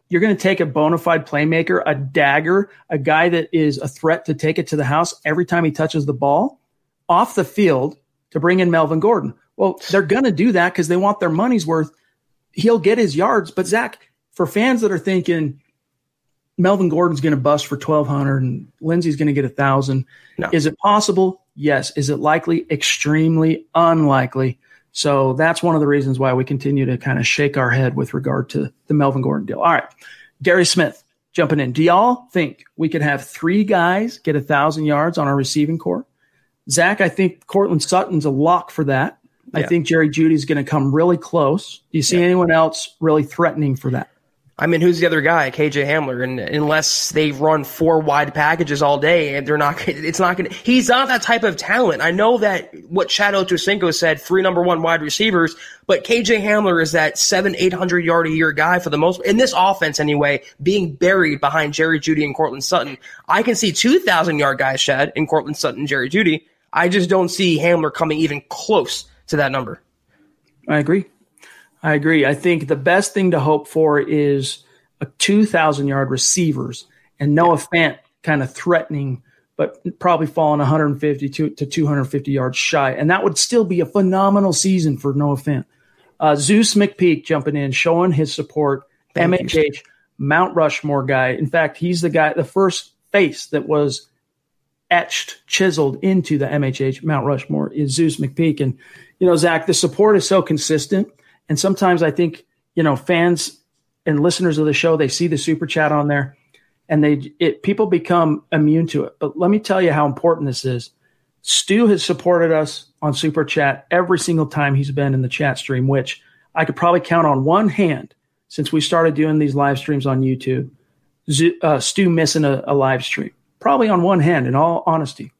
You're going to take a bona fide playmaker, a dagger, a guy that is a threat to take it to the house every time he touches the ball off the field to bring in Melvin Gordon. Well, they're going to do that because they want their money's worth. He'll get his yards. But Zach, for fans that are thinking Melvin Gordon's going to bust for 1,200 and Lindsay's going to get 1,000. No. Is it possible? Yes. Is it likely? Extremely unlikely. So that's one of the reasons why we continue to kind of shake our head with regard to the Melvin Gordon deal. All right. Gary Smith jumping in. Do y'all think we could have 3 guys get 1,000 yards on our receiving core? Zach, I think Cortland Sutton's a lock for that. Yeah. I think Jerry Jeudy's going to come really close. Do you see anyone else really threatening for that? I mean, who's the other guy? KJ Hamler. And unless they run 4 wide packages all day, and he's not that type of talent. I know that what Chad Ochocinco said, 3 number 1 wide receivers, but KJ Hamler is that 700-800 yard a year guy for the most, in this offense anyway, being buried behind Jerry Jeudy and Cortland Sutton. I can see 2,000 yard guys, Chad, in Cortland Sutton and Jerry Jeudy. I just don't see Hamler coming even close to that number. I agree. I think the best thing to hope for is a 2,000-yard receivers and Noah Fant kind of threatening, but probably falling 150 to 250 yards shy. And that would still be a phenomenal season for Noah Fant. Zeus McPeak jumping in, showing his support. MHH, Mount Rushmore guy. In fact, he's the first face that was chiseled into the MHH Mount Rushmore is Zeus McPeak. And, Zach, the support is so consistent. And sometimes I think, fans and listeners of the show, they see the super chat on there and people become immune to it. But let me tell you how important this is. Stu has supported us on super chat every single time he's been in the chat stream, which I could probably count on one hand since we started doing these live streams on YouTube. Stu missing a live stream, probably on one hand, in all honesty.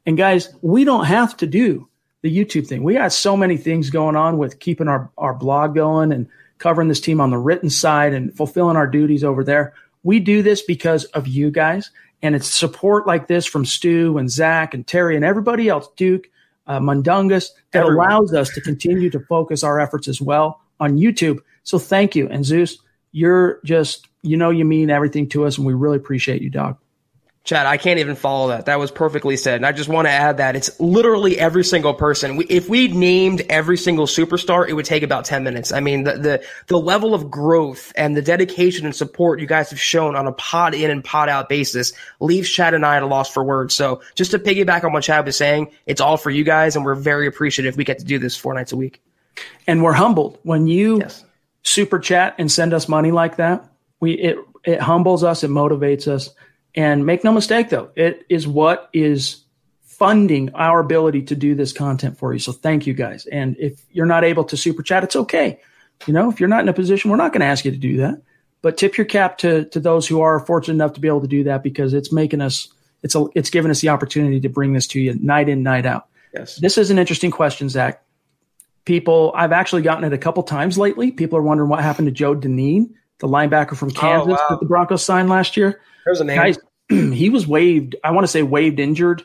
And guys, we don't have to do the YouTube thing. We got so many things going on with keeping our blog going and covering this team on the written side and fulfilling our duties over there. We do this because of you guys, and it's support like this from Stu and Zach and Terry and everybody else, Duke, Mundungus, that allows us to continue to focus our efforts as well on YouTube. So thank you. And Zeus, you're just, you mean everything to us, and we really appreciate you, dog. Chad, I can't even follow that. That was perfectly said. And I just want to add that it's literally every single person. If we named every single superstar, it would take about 10 minutes. I mean, the level of growth and the dedication and support you guys have shown on a pod in and pod out basis leaves Chad and I at a loss for words. So just to piggyback on what Chad was saying, it's all for you guys, and we're very appreciative we get to do this 4 nights a week. And we're humbled when you super chat and send us money like that. It humbles us. It motivates us. And make no mistake, though, it is what is funding our ability to do this content for you. So thank you, guys. And if you're not able to super chat, it's okay. If you're not in a position, we're not going to ask you to do that. But tip your cap to those who are fortunate enough to be able to do that, because it's making us it's given us the opportunity to bring this to you night in, night out. Yes. This is an interesting question, Zach. I've actually gotten it a couple times lately. People are wondering what happened to Joe Dineen, the linebacker from Kansas that the Broncos signed last year. There's a name. Guys, he was waived. I want to say waived injured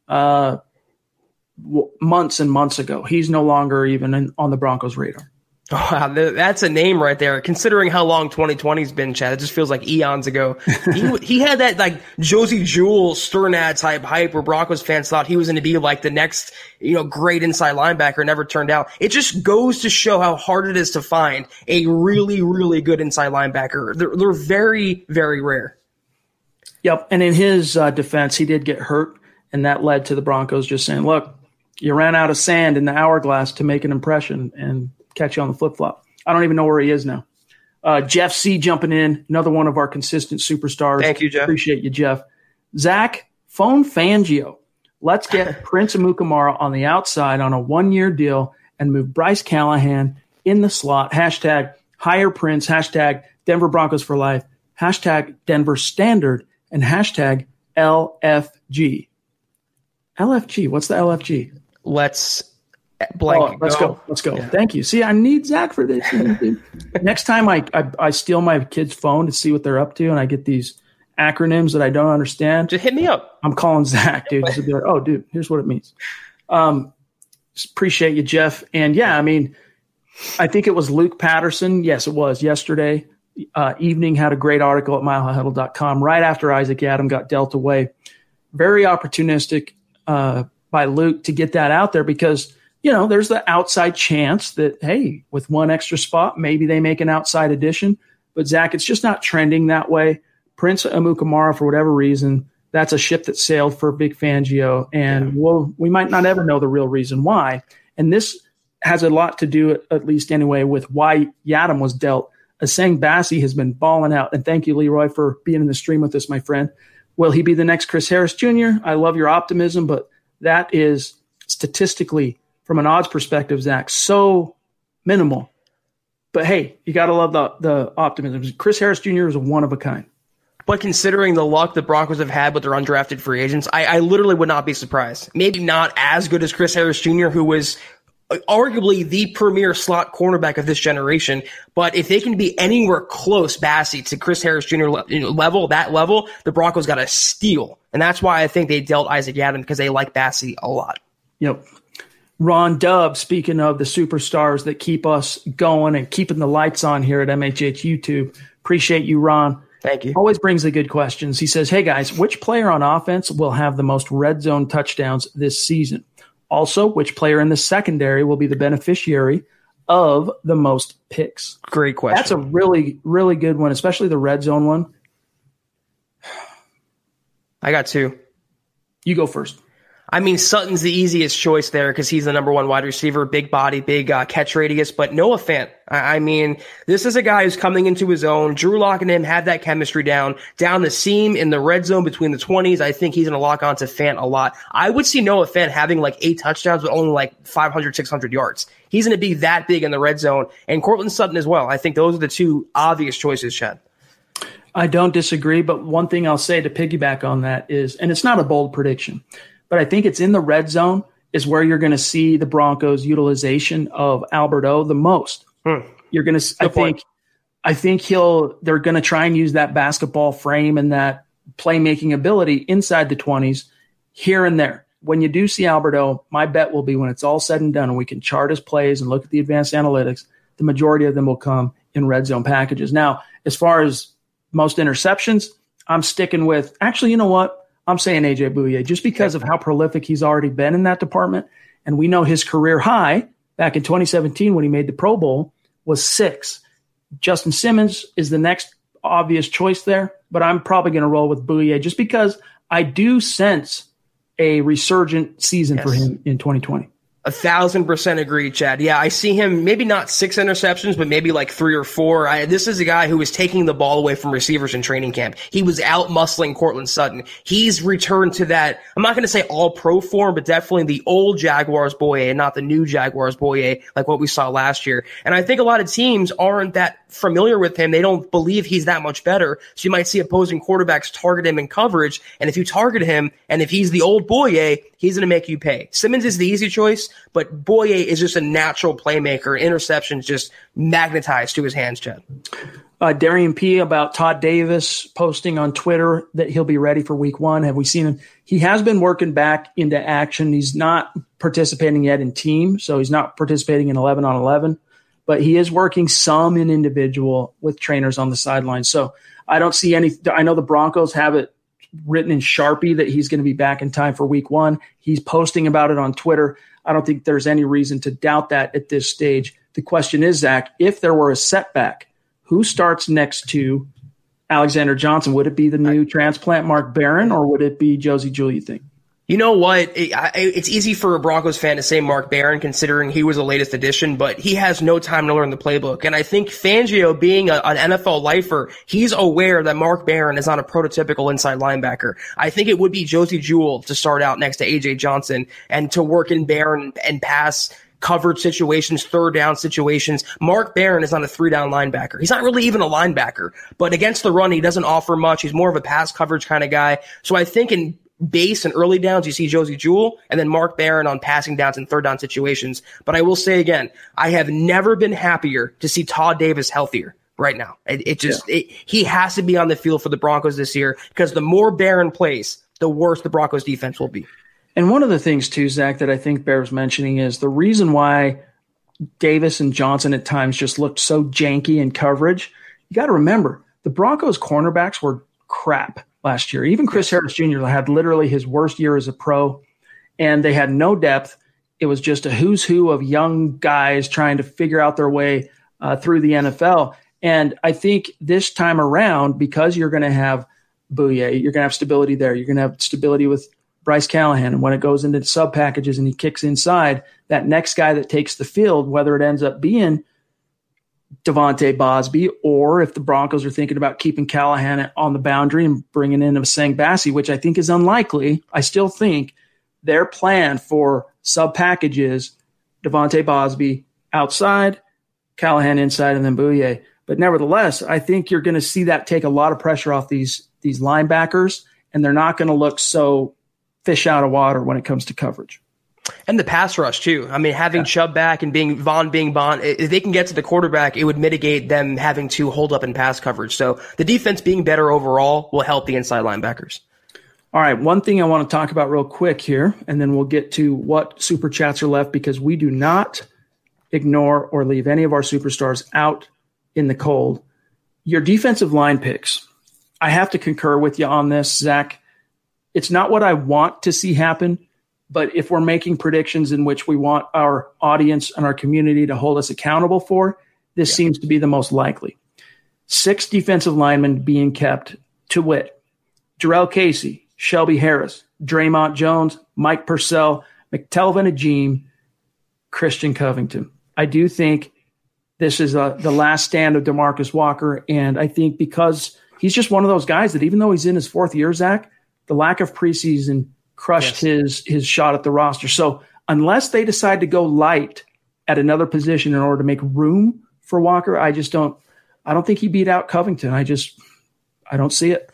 months and months ago. He's no longer even on the Broncos' radar. Oh, wow, that's a name right there. Considering how long 2020's been, Chad, it just feels like eons ago. He had that like Josie Jewell, Sternad type hype where Broncos fans thought he was going to be like the next, great inside linebacker. Never turned out. It just goes to show how hard it is to find a really, really good inside linebacker. They're very, very rare. Yep. And in his defense, he did get hurt, and that led to the Broncos just saying, look, you ran out of sand in the hourglass to make an impression and catch you on the flip-flop. I don't even know where he is now. Jeff C. jumping in, another one of our consistent superstars. Thank you, Jeff. Appreciate you, Jeff. Zach, phone Fangio. Let's get Prince Amukamara on the outside on a 1-year deal and move Bryce Callahan in the slot. Hashtag hire Prince. Hashtag Denver Broncos for life. Hashtag Denver Standard. And hashtag LFG. LFG. What's the LFG? Let's go. Let's go. Yeah. Thank you. See, I need Zach for this. Next time I steal my kid's phone to see what they're up to, and I get these acronyms that I don't understand, just hit me up. I'm calling Zach, dude. Just to be like, oh, dude, here's what it means. Appreciate you, Jeff. And yeah, I mean, I think it was Luke Patterson. Yes, it was yesterday evening. Had a great article at milehighhuddle.com right after Isaac Adam got dealt away. Very opportunistic by Luke to get that out there because there's the outside chance that, hey, with one extra spot, maybe they make an outside addition. But, Zach, it's just not trending that way. Prince Amukamara, for whatever reason, that's a ship that sailed for Big Fangio. And we might not ever know the real reason why. And this has a lot to do, at least anyway, with why Yadam was dealt. Asang Bassi has been balling out. And thank you, Leroy, for being in the stream with us, my friend. Will he be the next Chris Harris Jr.? I love your optimism, but that is statistically – from an odds perspective, Zach, so minimal. But, hey, you got to love the optimism. Chris Harris Jr. is a one of a kind. But considering the luck the Broncos have had with their undrafted free agents, I literally would not be surprised. Maybe not as good as Chris Harris Jr., who was arguably the premier slot cornerback of this generation. But if they can be anywhere close, Bassi, to Chris Harris Jr. level, the Broncos got to steal. And that's why I think they dealt Isaac Yadam, because they like Bassi a lot. Yep. Ron Dubb, speaking of the superstars that keep us going and keeping the lights on here at MHH YouTube. Appreciate you, Ron. Thank you. Always brings the good questions. He says, hey, guys, which player on offense will have the most red zone touchdowns this season? Also, which player in the secondary will be the beneficiary of the most picks? Great question. That's a really, really good one, especially the red zone one. I got two. You go first. I mean, Sutton's the easiest choice there because he's the number one wide receiver, big body, big catch radius, but Noah Fant. I mean, this is a guy who's coming into his own. Drew Lock and him had that chemistry down the seam in the red zone between the 20s. I think he's going to lock onto Fant a lot. I would see Noah Fant having like 8 touchdowns, but only like 500, 600 yards. He's going to be that big in the red zone, and Courtland Sutton as well. I think those are the two obvious choices, Chad. I don't disagree, but one thing I'll say to piggyback on that is, and it's not a bold prediction, but I think it's in the red zone is where you're going to see the Broncos' utilization of Alberto the most. You're going to, I think they're going to try and use that basketball frame and that playmaking ability inside the 20s here and there. When you do see Alberto, my bet will be when it's all said and done and we can chart his plays and look at the advanced analytics, the majority of them will come in red zone packages. Now, as far as most interceptions, I'm sticking with, actually, you know what? I'm saying AJ Bouye just because of how prolific he's already been in that department. And we know his career high back in 2017 when he made the Pro Bowl was 6. Justin Simmons is the next obvious choice there, but I'm probably going to roll with Bouye just because I do sense a resurgent season for him in 2020. 1,000% agree, Chad. Yeah, I see him maybe not 6 interceptions, but maybe like 3 or 4. This is a guy who was taking the ball away from receivers in training camp. He was out muscling Courtland Sutton. He's returned to that, I'm not going to say all pro form, but definitely the old Jaguars Boye and not the new Jaguars Boye like what we saw last year. And I think a lot of teams aren't that familiar with him. They don't believe he's that much better. So you might see opposing quarterbacks target him in coverage. And if you target him and if he's the old Boye, he's going to make you pay. Simmons is the easy choice, but Boye is just a natural playmaker. Interceptions just magnetized to his hands, Chad. Darian P. about Todd Davis posting on Twitter that he'll be ready for week 1. Have we seen him? He has been working back into action. He's not participating yet in team, so he's not participating in 11-on-11. but he is working some in individual with trainers on the sidelines. So I don't see any. I know the Broncos have it written in Sharpie that he's going to be back in time for week 1. He's posting about it on Twitter. I don't think there's any reason to doubt that at this stage. The question is, Zach, if there were a setback, who starts next to Alexander Johnson? Would it be the new transplant Mark Barron, or would it be Josie Jewell, you think? You know what? It's easy for a Broncos fan to say Mark Barron, considering he was the latest addition, but he has no time to learn the playbook. And I think Fangio, being an NFL lifer, he's aware that Mark Barron is not a prototypical inside linebacker. I think it would be Josie Jewell to start out next to A.J. Johnson and to work in Barron and pass coverage situations, third down situations. Mark Barron is not a 3-down linebacker. He's not really even a linebacker, but against the run, he doesn't offer much. He's more of a pass coverage kind of guy. So I think in base and early downs, you see Josie Jewell, and then Mark Barron on passing downs and third down situations. But I will say again, I have never been happier to see Todd Davis healthier right now. He has to be on the field for the Broncos this year, because the more Barron plays, the worse the Broncos defense will be. And one of the things too, Zach, that I think bears mentioning is the reason why Davis and Johnson at times just looked so janky in coverage. You got to remember, the Broncos cornerbacks were crap last year. Even Chris Harris Jr. had literally his worst year as a pro, and they had no depth. It was just a who's who of young guys trying to figure out their way through the NFL. And I think this time around, because you're going to have Bouye, you're going to have stability there. You're going to have stability with Bryce Callahan. And when it goes into sub packages and he kicks inside, that next guy that takes the field, whether it ends up being Devontae Bosby, or if the Broncos are thinking about keeping Callahan on the boundary and bringing in Asang Bassi, which I think is unlikely, I still think their plan for sub packages, Devontae Bosby outside, Callahan inside, and then Bouye. But nevertheless, I think you're going to see that take a lot of pressure off these linebackers, and they're not going to look so fish out of water when it comes to coverage. And the pass rush, too. I mean, having Chubb back and being Bond, if they can get to the quarterback, it would mitigate them having to hold up in pass coverage. So the defense being better overall will help the inside linebackers. All right, one thing I want to talk about real quick here, and then we'll get to what super chats are left, because we do not ignore or leave any of our superstars out in the cold. Your defensive line picks. I have to concur with you on this, Zach. It's not what I want to see happen, but if we're making predictions in which we want our audience and our community to hold us accountable for, this seems to be the most likely. 6 defensive linemen being kept, to wit: Jarrell Casey, Shelby Harris, Draymond Jones, Mike Purcell, McTelvin Ajim, Christian Covington. I do think this is the last stand of DeMarcus Walker, and I think because he's just one of those guys that even though he's in his 4th year, Zach, the lack of preseason crushed his shot at the roster. So unless they decide to go light at another position in order to make room for Walker, I don't think he beat out Covington. I don't see it.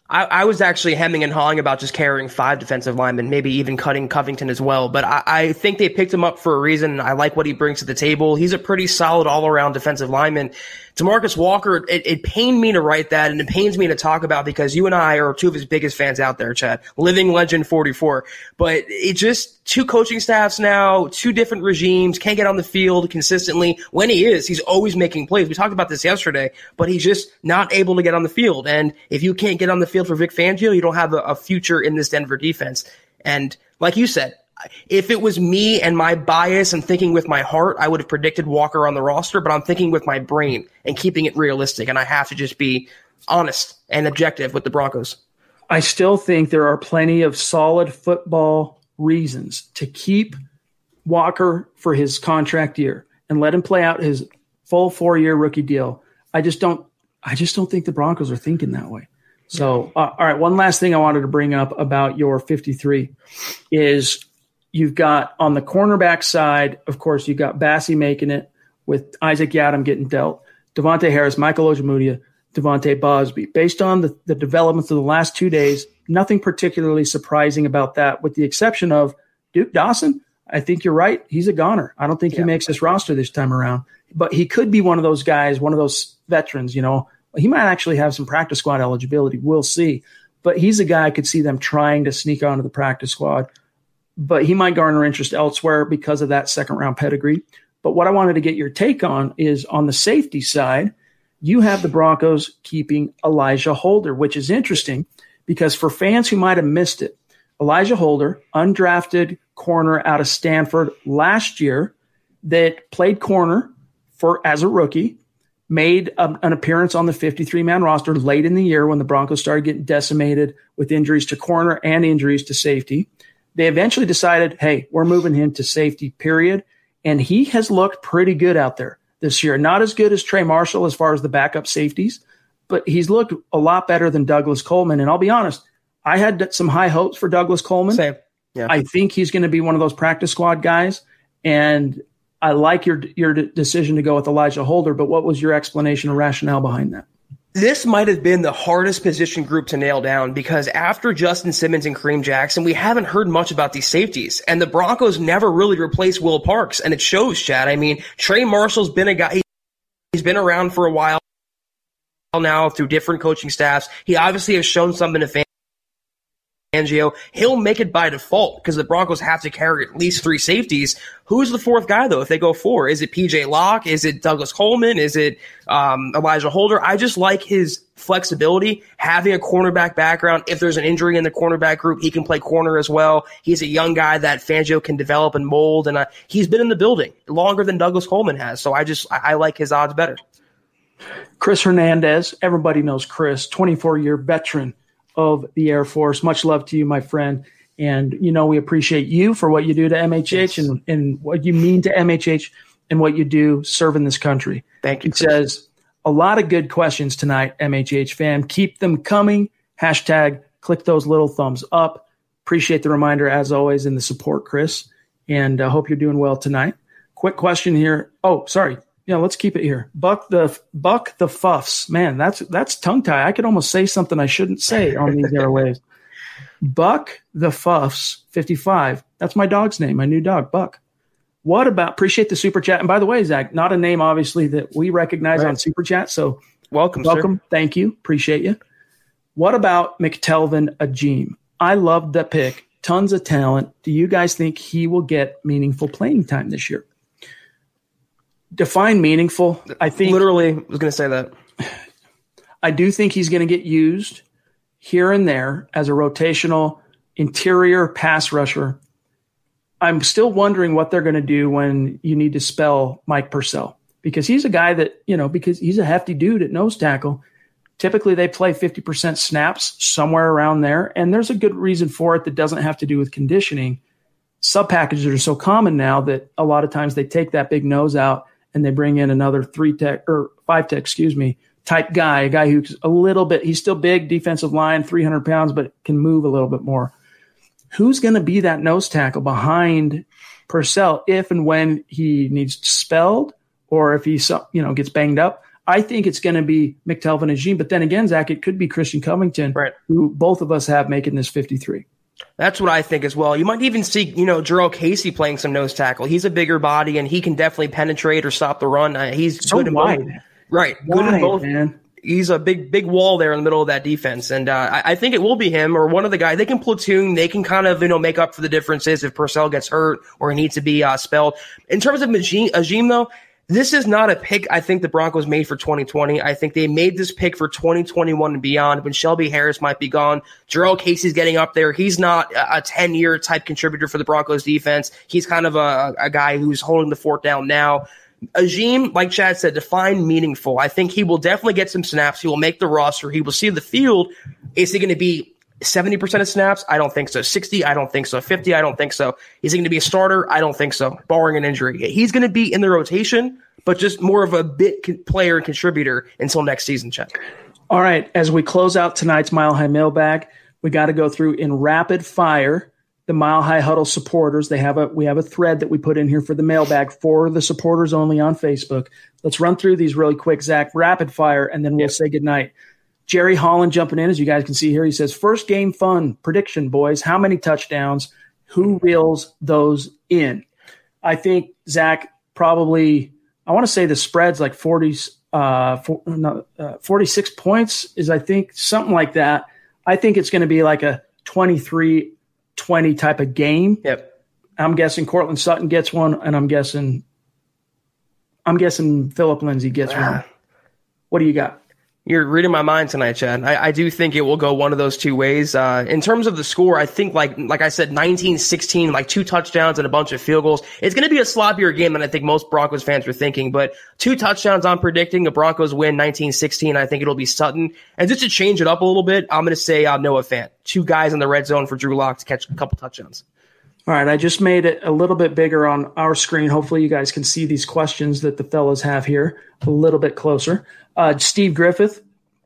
I was actually hemming and hawing about just carrying 5 defensive linemen, maybe even cutting Covington as well. But I think they picked him up for a reason. I like what he brings to the table. He's a pretty solid all-around defensive lineman. DeMarcus Walker, it pained me to write that, and it pains me to talk about, because you and I are 2 of his biggest fans out there, Chad. Living legend 44. But it just 2 coaching staffs now, 2 different regimes, can't get on the field consistently. When he is, he's always making plays. We talked about this yesterday, but he's just not able to get on the field. And if you can't get on the field for Vic Fangio, you don't have a future in this Denver defense. And like you said, if it was me and my bias and thinking with my heart, I would have predicted Walker on the roster, but I'm thinking with my brain and keeping it realistic, and I have to just be honest and objective with the Broncos. I still think there are plenty of solid football reasons to keep Walker for his contract year and let him play out his full 4-year rookie deal. I just don't think the Broncos are thinking that way. So, all right, one last thing I wanted to bring up about your 53 is you've got on the cornerback side, of course, you've got Bassi making it with Isaac Yiadom getting dealt, Devontae Harris, Michael Ojemudia, Devontae Bosby. Based on the developments of the last 2 days, nothing particularly surprising about that, with the exception of Duke Dawson. I think you're right. He's a goner. I don't think he makes this roster this time around. But he could be one of those guys, one of those veterans, you know. He might actually have some practice squad eligibility. We'll see. But he's a guy I could see them trying to sneak onto the practice squad. But he might garner interest elsewhere because of that second-round pedigree. But what I wanted to get your take on is on the safety side, you have the Broncos keeping Elijah Holder, which is interesting because for fans who might have missed it, Elijah Holder, undrafted corner out of Stanford last year that played corner as a rookie, made an appearance on the 53-man roster late in the year when the Broncos started getting decimated with injuries to corner and injuries to safety. They eventually decided, hey, we're moving him to safety, period. And he has looked pretty good out there this year. Not as good as Trey Marshall as far as the backup safeties, but he's looked a lot better than Douglas Coleman. And I'll be honest, I had some high hopes for Douglas Coleman. Same. Yeah. I think he's going to be one of those practice squad guys. And I like your decision to go with Elijah Holder, but what was your explanation or rationale behind that? This might have been the hardest position group to nail down because after Justin Simmons and Kareem Jackson, we haven't heard much about these safeties. And the Broncos never really replaced Will Parks, and it shows, Chad. I mean, Trey Marshall's been a guy, he's been around for a while now through different coaching staffs. He obviously has shown something to Fangio. He'll make it by default because the Broncos have to carry at least 3 safeties. Who's the fourth guy, though, if they go 4? Is it PJ Locke? Is it Douglas Coleman? Is it Elijah Holder? I just like his flexibility, having a cornerback background. If there's an injury in the cornerback group, he can play corner as well. He's a young guy that Fangio can develop and mold, and he's been in the building longer than Douglas Coleman has. So I like his odds better. Chris Hernandez, everybody knows Chris, 24-year veteran of the Air Force. Much love to you, my friend. And, we appreciate you for what you do to MHH and what you mean to MHH and what you do serving this country. Thank you. He says, a lot of good questions tonight, MHH fam. Keep them coming. Hashtag click those little thumbs up. Appreciate the reminder, as always, and the support, Chris. And I hope you're doing well tonight. Quick question here. Oh, sorry. Yeah, let's keep it here. Buck the Fuffs. Man, that's tongue tie. I could almost say something I shouldn't say on these airwaves. Buck the Fuffs 55. That's my dog's name, my new dog, Buck. What about, appreciate the super chat. And by the way, Zach, not a name obviously that we recognize on super chat. So welcome. Sir. Thank you. Appreciate you. What about McTelvin Ajim? I loved that pick. Tons of talent. Do you guys think he will get meaningful playing time this year? Define meaningful. I think literally was going to say that. I do think he's going to get used here and there as a rotational interior pass rusher. I'm still wondering what they're going to do when you need to spell Mike Purcell because he's a guy that, because he's a hefty dude at nose tackle. Typically they play 50% snaps somewhere around there. And there's a good reason for it that doesn't have to do with conditioning. Sub packages are so common now that a lot of times they take that big nose out and they bring in another 5 tech, type guy, a guy who's a little bit, he's still big, defensive line, 300 pounds, but can move a little bit more. Who's going to be that nose tackle behind Purcell if and when he needs spelled or if he, gets banged up? I think it's going to be McTelvin Ajim. But then again, Zach, it could be Christian Covington, right, who both of us have making this 53. That's what I think as well. You might even see, Jarrell Casey playing some nose tackle. He's a bigger body, and he can definitely penetrate or stop the run. He's so good in wide. both. Right. Wide, good in both. Man. He's a big wall there in the middle of that defense. And I think it will be him or one of the guys. They can platoon. They can kind of, make up for the differences if Purcell gets hurt or he needs to be spelled. In terms of Ajim, though, this is not a pick I think the Broncos made for 2020. I think they made this pick for 2021 and beyond when Shelby Harris might be gone. Jarrell Casey's getting up there. He's not a 10-year type contributor for the Broncos defense. He's kind of a guy who's holding the fort down now. Ajim, like Chad said, define meaningful. I think he will definitely get some snaps. He will make the roster. He will see the field. Is he going to be 70% of snaps? I don't think so. 60? I don't think so. 50? I don't think so. Is he going to be a starter? I don't think so, barring an injury. He's going to be in the rotation, but just more of a bit player and contributor until next season, Chad. All right, as we close out tonight's Mile High Mailbag, we got to go through in rapid fire the Mile High Huddle supporters. We have a thread that we put in here for the mailbag for the supporters only on Facebook. Let's run through these really quick, Zach, rapid fire, and then we'll say goodnight. Jerry Holland jumping in, as you guys can see here. He says, first game fun prediction, boys. How many touchdowns? Who reels those in? I think, Zach, probably, I want to say the spread's like 46 points is, I think, something like that. I think it's going to be like a 23-20 type of game. Yep. I'm guessing Cortland Sutton gets one, and I'm guessing I'm guessing Philip Lindsay gets one. What do you got? You're reading my mind tonight, Chad. I do think it will go one of those two ways. In terms of the score, I think like I said, 19-16, like 2 touchdowns and a bunch of field goals. It's going to be a sloppier game than I think most Broncos fans are thinking, but 2 touchdowns I'm predicting. The Broncos win 19-16. I think it'll be Sutton. And just to change it up a little bit, I'm going to say Noah Fant. 2 guys in the red zone for Drew Lock to catch a couple touchdowns. All right, I just made it a little bit bigger on our screen. Hopefully you guys can see these questions that the fellas have here a little bit closer. Steve Griffith,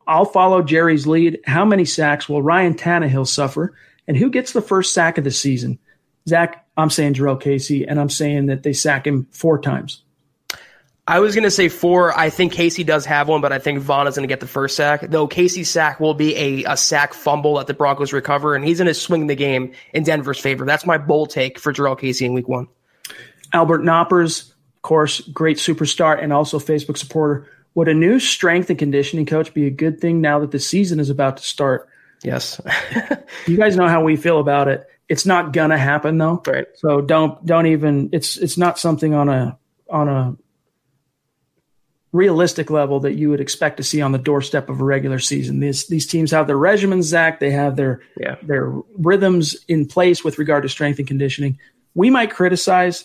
I'll follow Jerry's lead. How many sacks will Ryan Tannehill suffer? And who gets the first sack of the season? Zach, I'm saying Jarrell Casey, and I'm saying that they sack him 4 times. I was going to say 4. I think Casey does have one, but I think Vaughn is going to get the first sack. Though Casey's sack will be a sack fumble that the Broncos recover, and he's going to swing the game in Denver's favor. That's my bold take for Jarrell Casey in week 1. Albert Knoppers, of course, great superstar and also Facebook supporter. Would a new strength and conditioning coach be a good thing now that the season is about to start? Yes. You guys know how we feel about it. It's not gonna happen though. Right. So don't even. It's not something on a realistic level that you would expect to see on the doorstep of a regular season. These teams have their regimens, Zach. They have their rhythms in place with regard to strength and conditioning. We might criticize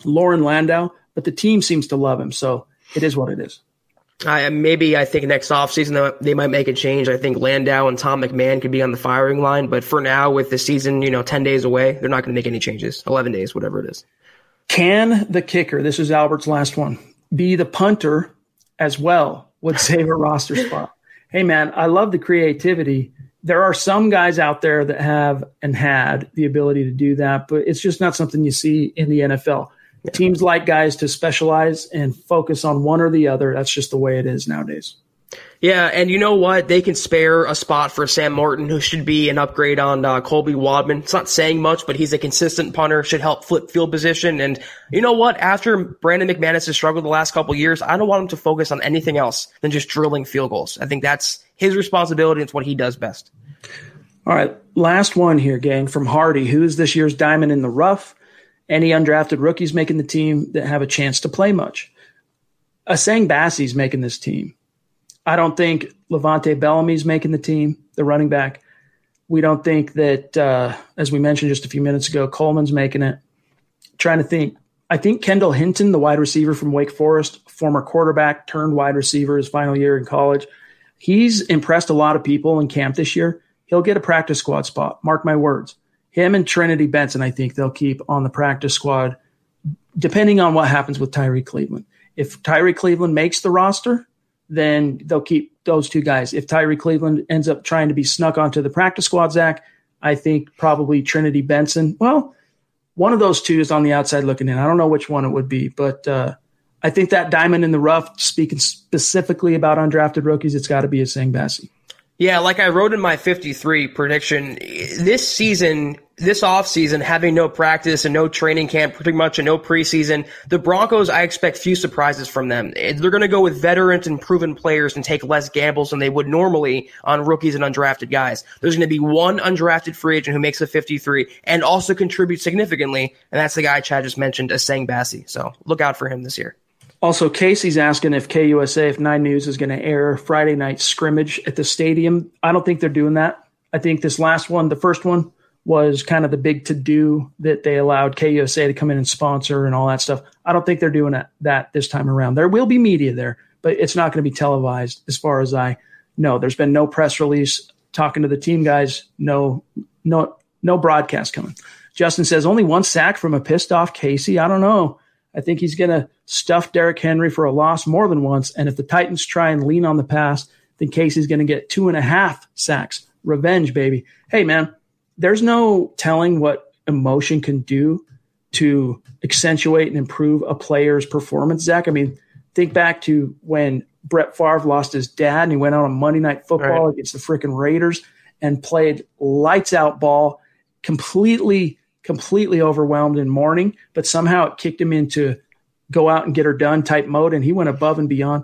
Lauren Landau, but the team seems to love him. So it is what it is. I think next offseason they might make a change. I think Landau and Tom McMahon could be on the firing line. But for now, with the season 10 days away, they're not going to make any changes. 11 days, whatever it is. Can the kicker, this is Albert's last one, be the punter as well? Would save a roster spot. Hey, man, I love the creativity. There are some guys out there that have and had the ability to do that, but it's just not something you see in the NFL. Teams like guys to specialize and focus on one or the other. That's just the way it is nowadays. Yeah, and you know what? They can spare a spot for Sam Morton, who should be an upgrade on Colby Wadman. It's not saying much, but he's a consistent punter, should help flip field position. And you know what? After Brandon McManus has struggled the last couple of years, I don't want him to focus on anything else than just drilling field goals. I think that's his responsibility. It's what he does best. All right, last one here, gang, from Hardy. Who is this year's diamond in the rough? Any undrafted rookies making the team that have a chance to play much? Asang Bassey's making this team. I don't think Levante Bellamy's making the team, the running back. We don't think that, as we mentioned just a few minutes ago, Coleman's making it. Trying to think. I think Kendall Hinton, the wide receiver from Wake Forest, former quarterback turned wide receiver his final year in college. He's impressed a lot of people in camp this year. He'll get a practice squad spot. Mark my words. Him and Trinity Benson, I think they'll keep on the practice squad, depending on what happens with Tyree Cleveland. If Tyree Cleveland makes the roster, then they'll keep those 2 guys. If Tyree Cleveland ends up trying to be snuck onto the practice squad, Zach, I think probably Trinity Benson. Well, one of those 2 is on the outside looking in. I don't know which one it would be, but I think that diamond in the rough, speaking specifically about undrafted rookies, it's got to be Asang Bassey. Yeah, like I wrote in my 53 prediction, this offseason, having no practice and no training camp, pretty much, and no preseason, the Broncos, I expect few surprises from them. They're going to go with veterans and proven players and take less gambles than they would normally on rookies and undrafted guys. There's going to be one undrafted free agent who makes a 53 and also contributes significantly, and that's the guy Chad just mentioned, Asang Bassey. So look out for him this year. Also, Casey's asking if KUSA, if 9 News is going to air Friday night scrimmage at the stadium. I don't think they're doing that. I think this last one, the first one, was kind of the big to-do that they allowed KUSA to come in and sponsor and all that stuff. I don't think they're doing that this time around. There will be media there, but it's not going to be televised as far as I know. There's been no press release talking to the team guys, no broadcast coming. Justin says, only 1 sack from a pissed-off Casey? I don't know. I think he's going to stuff Derrick Henry for a loss more than once. And if the Titans try and lean on the pass, then Casey's going to get 2.5 sacks. Revenge, baby. Hey, man, there's no telling what emotion can do to accentuate and improve a player's performance, Zach. I mean, think back to when Brett Favre lost his dad and he went out on Monday Night Football against the freaking Raiders and played lights-out ball, completely overwhelmed in mourning, but somehow it kicked him into go out and get her done type mode, and he went above and beyond.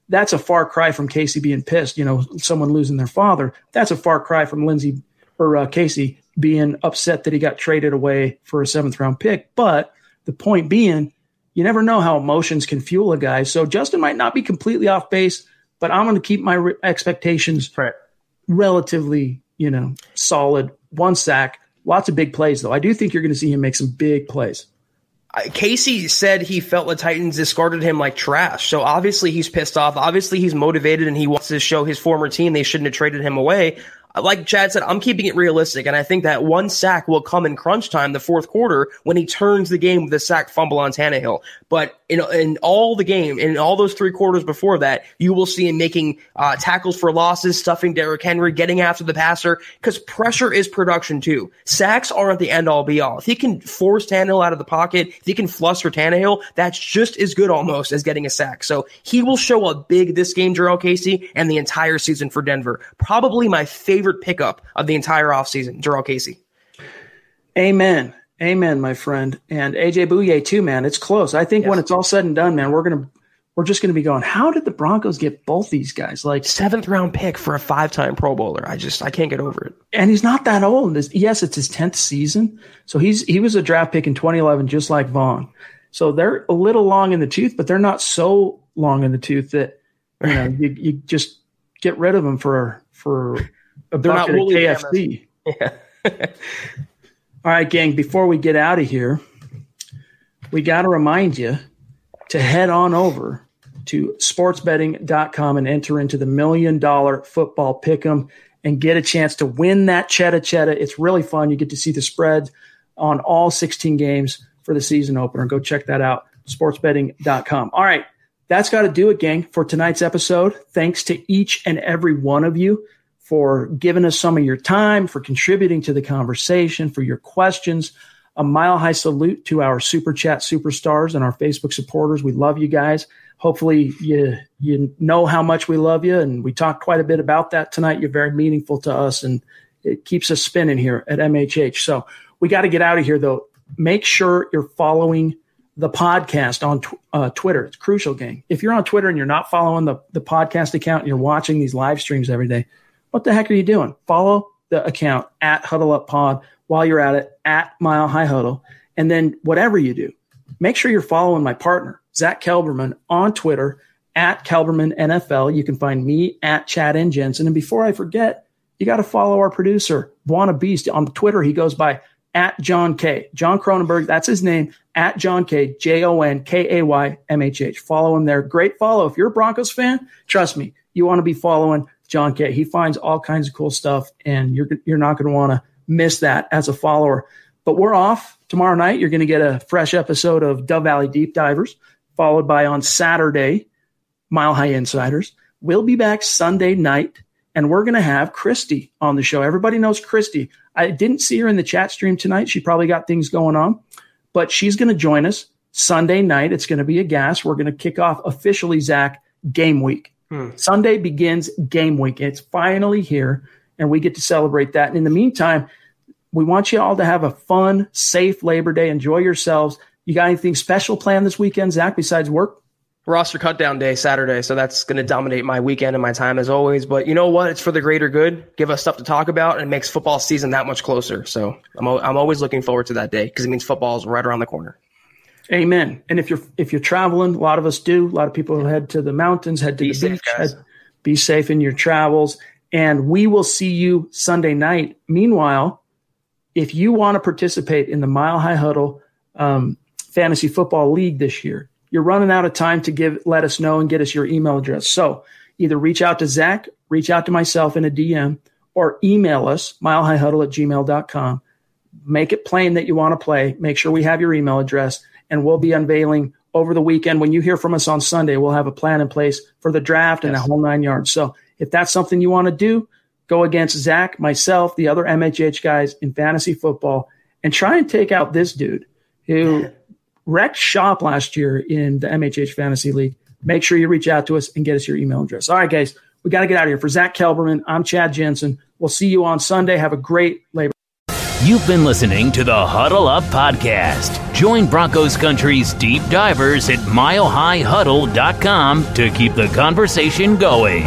That's a far cry from Casey being pissed, someone losing their father. That's a far cry from Casey being upset that he got traded away for a 7th-round pick. But the point being, you never know how emotions can fuel a guy. So Justin might not be completely off base, but I'm going to keep my expectations relatively, solid. 1 sack, lots of big plays, though. I do think you're going to see him make some big plays. Casey said he felt the Titans discarded him like trash. So obviously he's pissed off. Obviously he's motivated and he wants to show his former team they shouldn't have traded him away. Like Chad said, I'm keeping it realistic, and I think that 1 sack will come in crunch time, the fourth quarter, when he turns the game with a sack fumble on Tannehill. But in all the game, in all those 3 quarters before that, you will see him making tackles for losses, stuffing Derrick Henry, getting after the passer, because pressure is production too. Sacks aren't the end-all be-all. If he can force Tannehill out of the pocket, if he can fluster Tannehill, that's just as good almost as getting a sack. So he will show up big this game, Jurrell Casey, and the entire season for Denver. Probably my favorite pickup of the entire offseason, Jurrell Casey. Amen, my friend. And AJ Bouye too, man. It's close. I think when it's all said and done, man, we're just gonna be going, how did the Broncos get both these guys? Like 7th round pick for a 5-time Pro Bowler. I can't get over it. And he's not that old. Yes, it's his 10th season. So he was a draft pick in 2011, just like Vaughn. So they're a little long in the tooth, but they're not so long in the tooth that you just get rid of them for a bucket of KFC. Yeah. All right, gang, before we get out of here, we got to remind you to head on over to sportsbetting.com and enter into the $1 million football pick'em and get a chance to win that cheddar. It's really fun. You get to see the spread on all 16 games for the season opener. Go check that out, sportsbetting.com. All right, that's got to do it, gang, for tonight's episode. Thanks to each and every one of you for giving us some of your time, for contributing to the conversation, for your questions. A mile-high salute to our Super Chat superstars and our Facebook supporters. We love you guys. Hopefully you know how much we love you, and we talked quite a bit about that tonight. You're very meaningful to us, and it keeps us spinning here at MHH. So we got to get out of here, though. Make sure you're following the podcast on Twitter. It's crucial, gang. If you're on Twitter and you're not following the podcast account and you're watching these live streams every day, what the heck are you doing? Follow the account at Huddle Up Pod while you're at it, at Mile High Huddle. And then whatever you do, make sure you're following my partner, Zack Kelberman, on Twitter, at Kelberman NFL. You can find me at Chad and Jensen. And before I forget, you got to follow our producer, Buona Beast. On Twitter, he goes by at John K. John Cronenberg, that's his name, at John K, JONKAYMHH. Follow him there. Great follow. If you're a Broncos fan, trust me, you want to be following John K. He finds all kinds of cool stuff, and you're not going to want to miss that as a follower. But we're off tomorrow night. You're going to get a fresh episode of Dove Valley Deep Divers, followed by on Saturday, Mile High Insiders. We'll be back Sunday night, and we're going to have Christy on the show. Everybody knows Christy. I didn't see her in the chat stream tonight. She probably got things going on, but she's going to join us Sunday night. It's going to be a gas. We're going to kick off officially, Zach, game week. Sunday begins game week. It's finally here, and we get to celebrate that. And in the meantime, we want you all to have a fun, safe Labor Day. Enjoy yourselves. You got anything special planned this weekend, Zach, besides work? Roster cutdown day Saturday, so that's going to dominate my weekend and my time as always. But you know what? It's for the greater good. Give us stuff to talk about, and it makes football season that much closer. So I'm always looking forward to that day because it means football is right around the corner. Amen. And if you're traveling, a lot of us do. A lot of people head to the mountains, head to the beach. Be safe in your travels. And we will see you Sunday night. Meanwhile, if you want to participate in the Mile High Huddle Fantasy Football League this year, you're running out of time to let us know and get us your email address. So either reach out to Zach, reach out to myself in a DM, or email us, milehighhuddle@gmail.com. Make it plain that you want to play. Make sure we have your email address, and we'll be unveiling over the weekend. When you hear from us on Sunday, we'll have a plan in place for the draft and a whole 9 yards. So if that's something you want to do, go against Zach, myself, the other MHH guys in fantasy football, and try and take out this dude who wrecked shop last year in the MHH Fantasy League. Make sure you reach out to us and get us your email address. All right, guys, we got to get out of here. For Zack Kelberman, I'm Chad Jensen. We'll see you on Sunday. Have a great Labor. You've been listening to the Huddle Up Podcast. Join Broncos Country's deep divers at milehighhuddle.com to keep the conversation going.